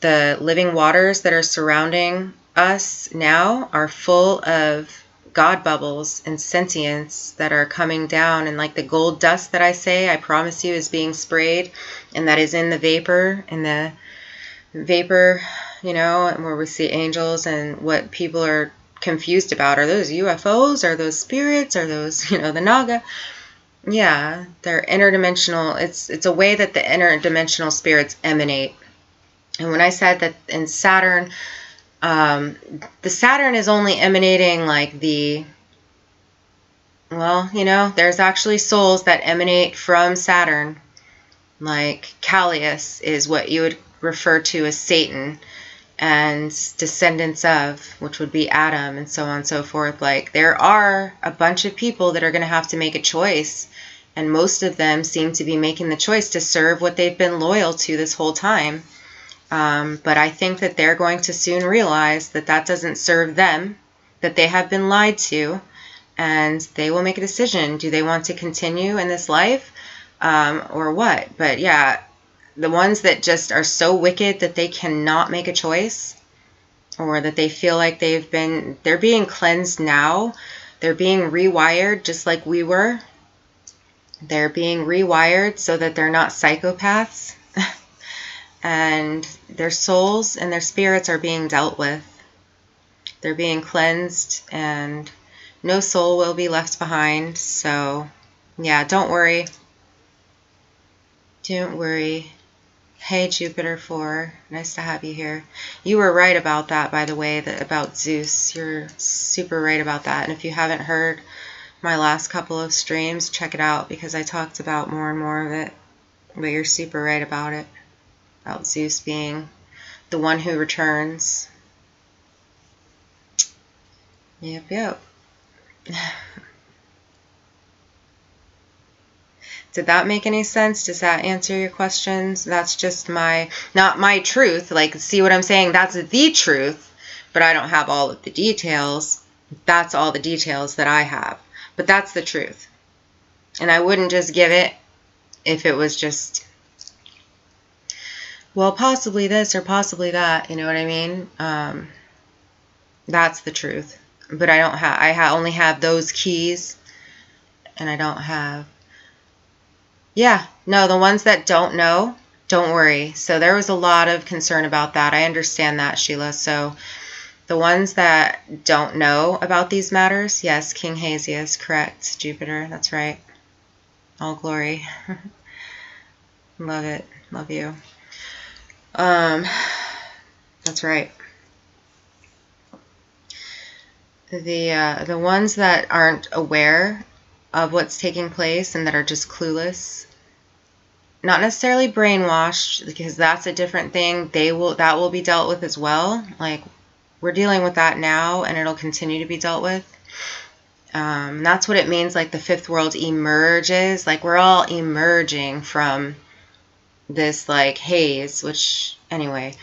living waters that are surrounding us now are full of God bubbles and sentience that are coming down, and the gold dust that I promise you is being sprayed, and that is in the vapor, where we see angels, and what people are confused about. Are those UFOs? Are those spirits? Are those, the Naga? Yeah, they're interdimensional. It's a way that the interdimensional spirits emanate. And when I said that in Saturn, the Saturn is only emanating there's actually souls that emanate from Saturn. Like Callias is what you would refer to as Satan, and descendants of, which would be Adam, and so on and so forth. There are a bunch of people that are going to have to make a choice, and most of them seem to be making the choice to serve what they've been loyal to this whole time. But I think that they're going to soon realize that that doesn't serve them, that they have been lied to, and they will make a decision. Do they want to continue in this life or what? But yeah, the ones that just are so wicked that they cannot make a choice, or that they feel like they're being cleansed now. They're being rewired just like we were. They're being rewired so that they're not psychopaths. And their souls and their spirits are being dealt with. They're being cleansed, and no soul will be left behind. So, yeah, don't worry. Don't worry. Hey, Jupiter 4. Nice to have you here. You were right about that, by the way, about Zeus. You're super right about that. And if you haven't heard my last couple of streams, check it out, because I talked about more and more of it. But you're super right about it. About Zeus being the one who returns. Yep. Did that make any sense? Does that answer your questions? That's just not my truth. See what I'm saying? That's the truth, but I don't have all of the details. That's all the details that I have. But that's the truth. And I wouldn't just give it if it was just, well, possibly this or possibly that. You know what I mean? That's the truth. But I only have those keys, and I don't have. Yeah, no, the ones that don't know, don't worry. So there was a lot of concern about that. I understand that, Sheila. So the ones that don't know about these matters, yes, King Hasius, correct. Jupiter, that's right. All glory. Love it. Love you. That's right. The ones that aren't aware of what's taking place and that are just clueless. Not necessarily brainwashed, because that's a different thing. That will be dealt with as well. Like, we're dealing with that now, and it'll continue to be dealt with. That's what it means, like the fifth world emerges. Like, we're all emerging from this, like, haze, which, anyway,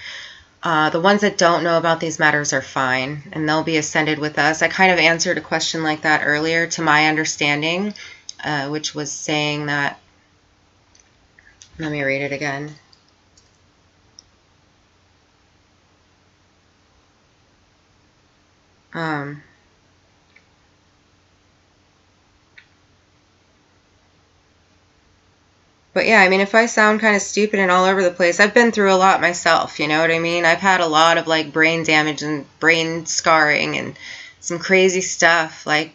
the ones that don't know about these matters are fine, and they'll be ascended with us. I kind of answered a question like that earlier, to my understanding, which was saying that, let me read it again. But yeah, I mean, if I sound kind of stupid and all over the place, I've been through a lot myself, you know what I mean? I've had a lot of, like, brain damage and brain scarring and some crazy stuff, like,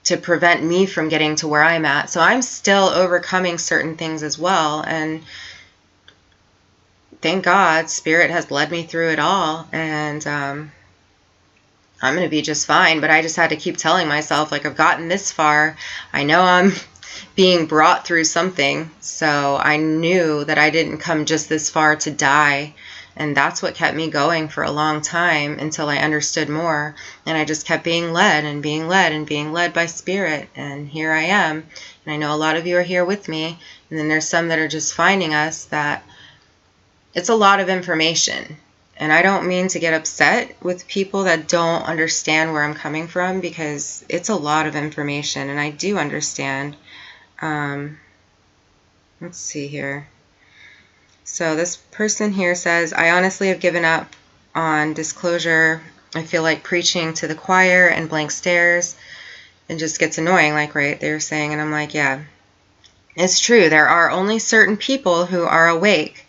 to prevent me from getting to where I'm at. So I'm still overcoming certain things as well, and thank God, Spirit has led me through it all, and I'm going to be just fine. But I just had to keep telling myself, like, I've gotten this far. I know I'm being brought through something, so I knew that I didn't come just this far to die, and that's what kept me going for a long time until I understood more, and I just kept being led and being led and being led by Spirit, and here I am. And I know a lot of you are here with me, and then there's some that are just finding us. That it's a lot of information, and I don't mean to get upset with people that don't understand where I'm coming from, because it's a lot of information, and I do understand. Let's see here. So this person here says, I honestly have given up on disclosure. I feel like preaching to the choir and blank stares. It just gets annoying, like, right, they were saying. And I'm like, yeah, it's true. There are only certain people who are awake.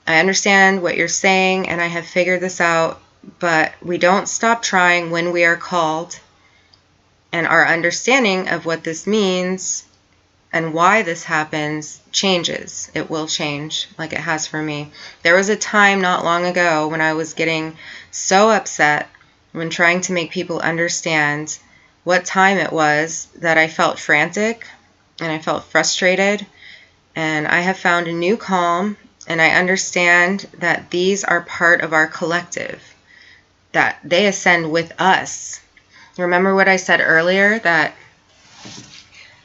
I understand what you're saying, and I have figured this out, but we don't stop trying when we are called. And our understanding of what this means and why this happens changes. It will change, like it has for me. There was a time not long ago when I was getting so upset when trying to make people understand what time it was, that I felt frantic and I felt frustrated. And I have found a new calm, and I understand that these are part of our collective, that they ascend with us. Remember what I said earlier, that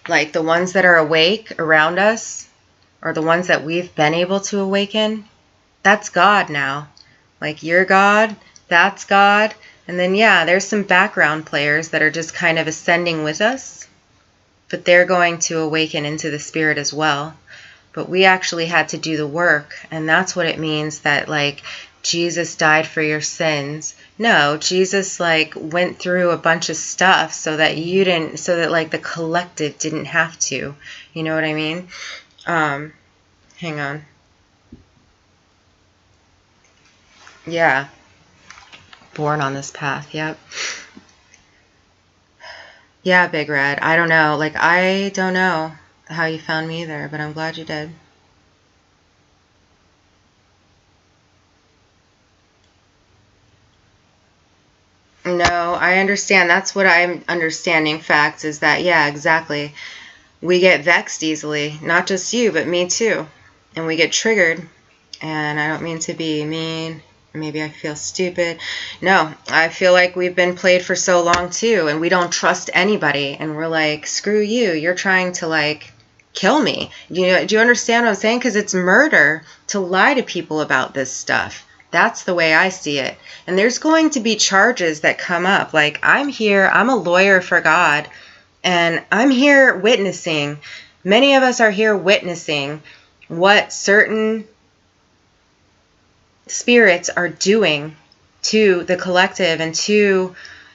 like the ones that are awake around us, or the ones that we've been able to awaken, that's God now. Like, you're God, that's God. And then, yeah, there's some background players that are just kind of ascending with us, but they're going to awaken into the Spirit as well. But we actually had to do the work, and that's what it means that, like, Jesus died for your sins. No, Jesus, like, went through a bunch of stuff so that you didn't, so that, like, the collective didn't have to. You know what I mean? Hang on. Yeah. Born on this path, yep. Yeah, Big Red. I don't know. Like, I don't know how you found me either, but I'm glad you did. No, I understand. That's what I'm understanding. Facts is that, yeah, exactly. We get vexed easily. Not just you, but me too. And we get triggered. And I don't mean to be mean. Maybe I feel stupid. No, I feel like we've been played for so long too, and we don't trust anybody. And we're like, screw you. You're trying to, like, kill me. You know, do you understand what I'm saying? Because it's murder to lie to people about this stuff. That's the way I see it. And there's going to be charges that come up. Like, I'm here, I'm a lawyer for God, and I'm here witnessing. Many of us are here witnessing what certain spirits are doing to the collective and to,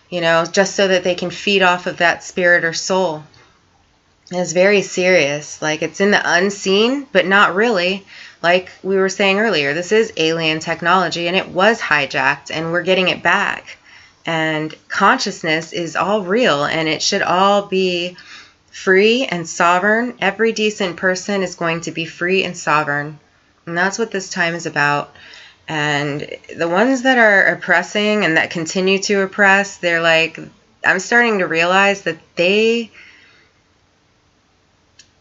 you know, just so that they can feed off of that spirit or soul. It's very serious. Like, it's in the unseen, but not really. Like we were saying earlier, this is alien technology, and it was hijacked, and we're getting it back. And consciousness is all real, and it should all be free and sovereign. Every decent person is going to be free and sovereign. And that's what this time is about. And the ones that are oppressing and that continue to oppress, they're like, I'm starting to realize that they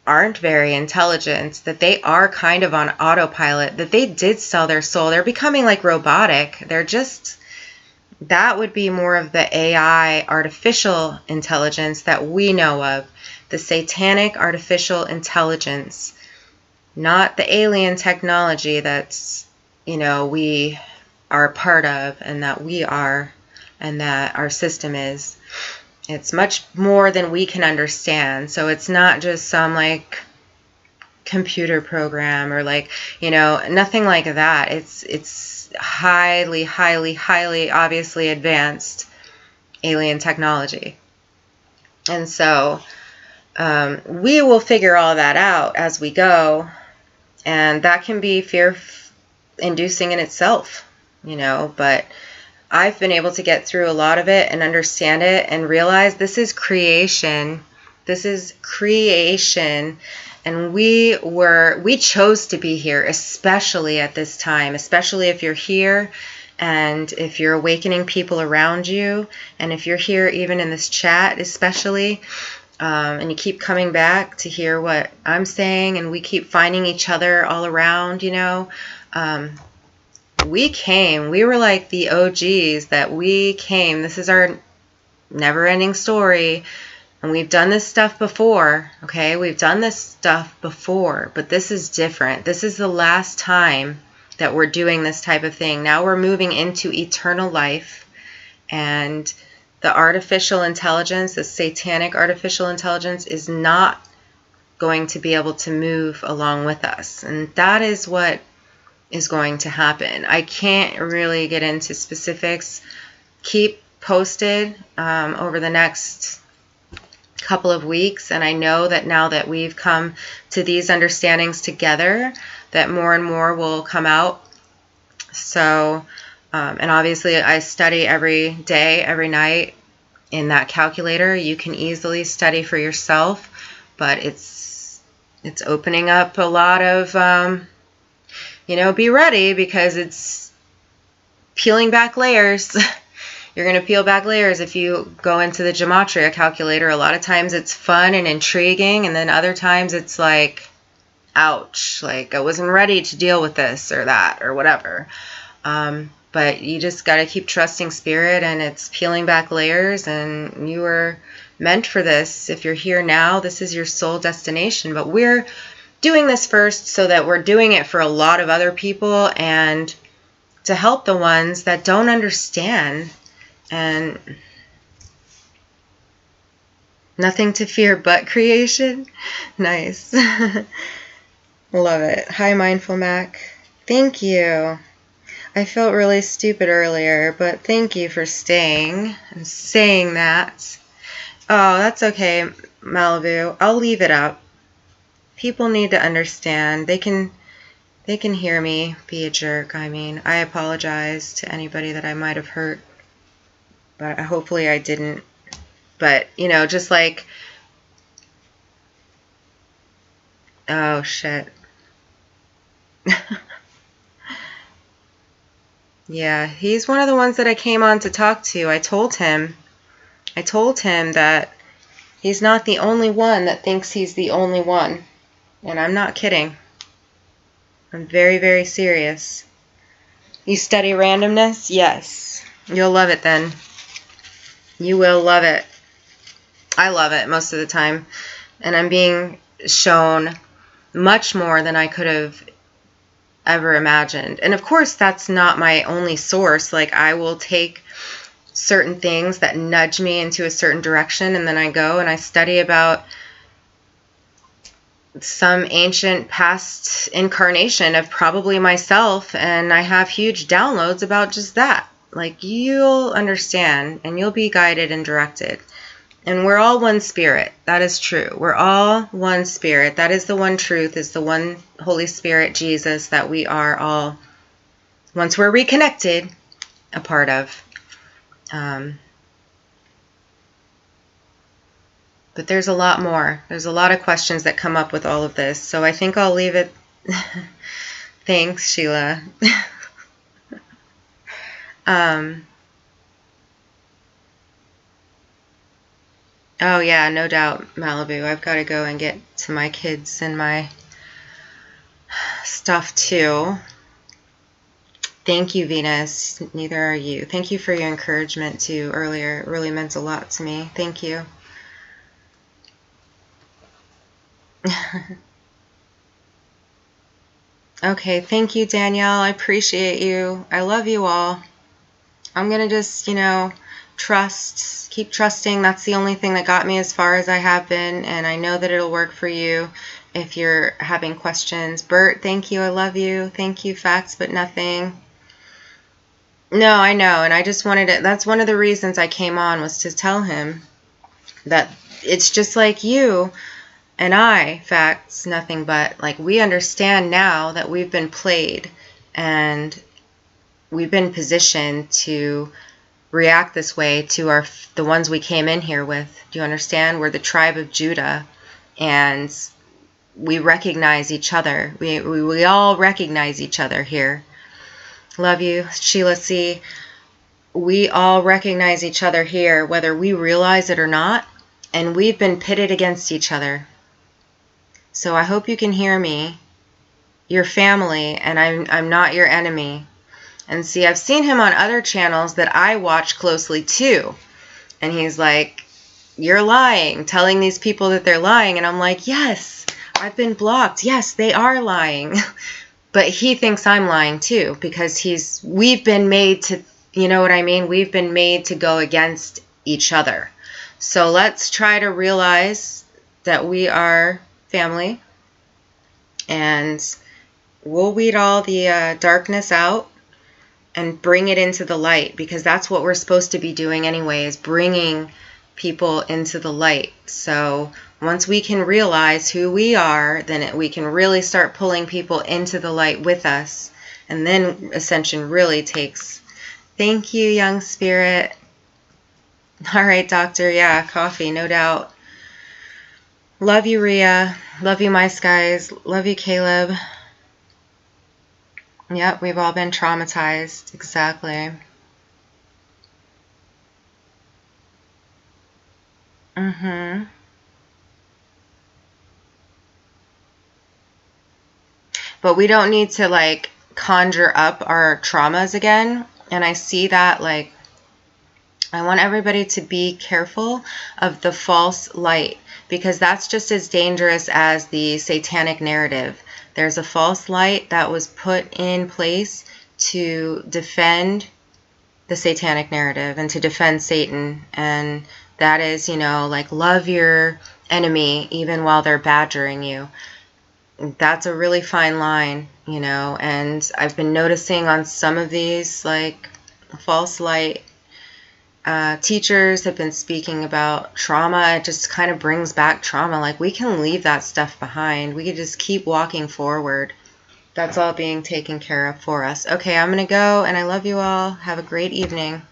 aren't very intelligent, that they are kind of on autopilot, that they did sell their soul. They're becoming like robotic. They're just, that would be more of the AI artificial intelligence that we know of, the satanic artificial intelligence, not the alien technology that's, we are a part of and that we are and that our system is. It's much more than we can understand. So it's not just some like computer program or like, nothing like that. It's highly, highly, highly obviously advanced alien technology. And so we will figure all that out as we go. And that can be fear-inducing in itself, but I've been able to get through a lot of it and understand it and realize this is creation. This is creation. And we chose to be here, especially at this time, especially if you're here and if you're awakening people around you. And if you're here even in this chat, especially, and you keep coming back to hear what I'm saying and we keep finding each other all around, we were like the OGs that we came. This is our never-ending story. And we've done this stuff before, okay? We've done this stuff before, but this is different. This is the last time that we're doing this type of thing. Now we're moving into eternal life, and the artificial intelligence, the satanic artificial intelligence, is not going to be able to move along with us. And that is what is going to happen. I can't really get into specifics. Keep posted over the next couple of weeks, and I know that now that we've come to these understandings together, that more and more will come out. So, and obviously I study every day, every night in that calculator. You can easily study for yourself, but it's opening up a lot of, be ready, because it's peeling back layers. You're going to peel back layers if you go into the gematria calculator. A lot of times it's fun and intriguing, and then other times it's like, ouch, like I wasn't ready to deal with this or that or whatever. But you just got to keep trusting spirit, and it's peeling back layers, and you were meant for this. If you're here now, this is your soul destination. But we're doing this first so that we're doing it for a lot of other people and to help the ones that don't understand. And nothing to fear but creation. Nice. Love it. Hi, Mindful Mac. Thank you. I felt really stupid earlier, but thank you for staying and saying that. Oh, that's okay, Malibu. I'll leave it up. People need to understand. They can hear me be a jerk. I mean, I apologize to anybody that I might have hurt, but hopefully I didn't. But, just like, oh, shit. Yeah, he's one of the ones that I came on to talk to. I told him that he's not the only one that thinks he's the only one. And I'm not kidding. I'm very, very serious. You study randomness? Yes. You'll love it then. You will love it. I love it most of the time. And I'm being shown much more than I could have ever imagined. And of course, that's not my only source. Like, I will take certain things that nudge me into a certain direction, and then I go and I study about some ancient past incarnation of probably myself, and I have huge downloads about just that. Like, you'll understand, and you'll be guided and directed. And we're all one spirit. That is true. We're all one spirit. That is the one truth, is the one Holy Spirit, Jesus, that we are all, once we're reconnected, a part of. But there's a lot more. There's a lot of questions that come up with all of this. So I think I'll leave it. Thanks, Sheila. Oh, yeah, no doubt, Malibu. I've got to go and get to my kids and my stuff, too. Thank you, Venus. Neither are you. Thank you for your encouragement, too, earlier. It really meant a lot to me. Thank you. Okay, thank you, Danielle. I appreciate you. I love you all. I'm going to just, trust, keep trusting. That's the only thing that got me as far as I have been, and I know that it'll work for you if you're having questions. Bert, thank you. I love you. Thank you, Facts But Nothing. No, I know, and I just wanted to, that's one of the reasons I came on, was to tell him that it's just like you and I, Facts Nothing But, like, we understand now that we've been played and we've been positioned to react this way to the ones we came in here with. Do you understand? We're the tribe of Judah, and we recognize each other. We all recognize each other here. Love you, Sheila C. We all recognize each other here, whether we realize it or not, and we've been pitted against each other. So I hope you can hear me. You're family, and I'm not your enemy. And see, I've seen him on other channels that I watch closely too. And he's like, you're lying, telling these people that they're lying. And I'm like, yes, I've been blocked. Yes, they are lying. But he thinks I'm lying too, because we've been made to, you know what I mean? We've been made to go against each other. So let's try to realize that we are family, and we'll weed all the darkness out and bring it into the light, because that's what we're supposed to be doing anyway, is bringing people into the light. So once we can realize who we are, then we can really start pulling people into the light with us. And then Ascension really takes. Thank you, young spirit. All right, doctor. Yeah, coffee, no doubt. Love you, Rhea. Love you, my skies. Love you, Caleb. Yep, we've all been traumatized. Exactly. But we don't need to, like, conjure up our traumas again. And I see that, like, I want everybody to be careful of the false light, because that's just as dangerous as the satanic narrative. There's a false light that was put in place to defend the satanic narrative and to defend Satan. And that is, like, love your enemy even while they're badgering you. That's a really fine line, and I've been noticing on some of these, like, false light teachers have been speaking about trauma. It just kind of brings back trauma. Like, we can leave that stuff behind. We can just keep walking forward. That's all being taken care of for us. Okay, I'm going to go, and I love you all. Have a great evening.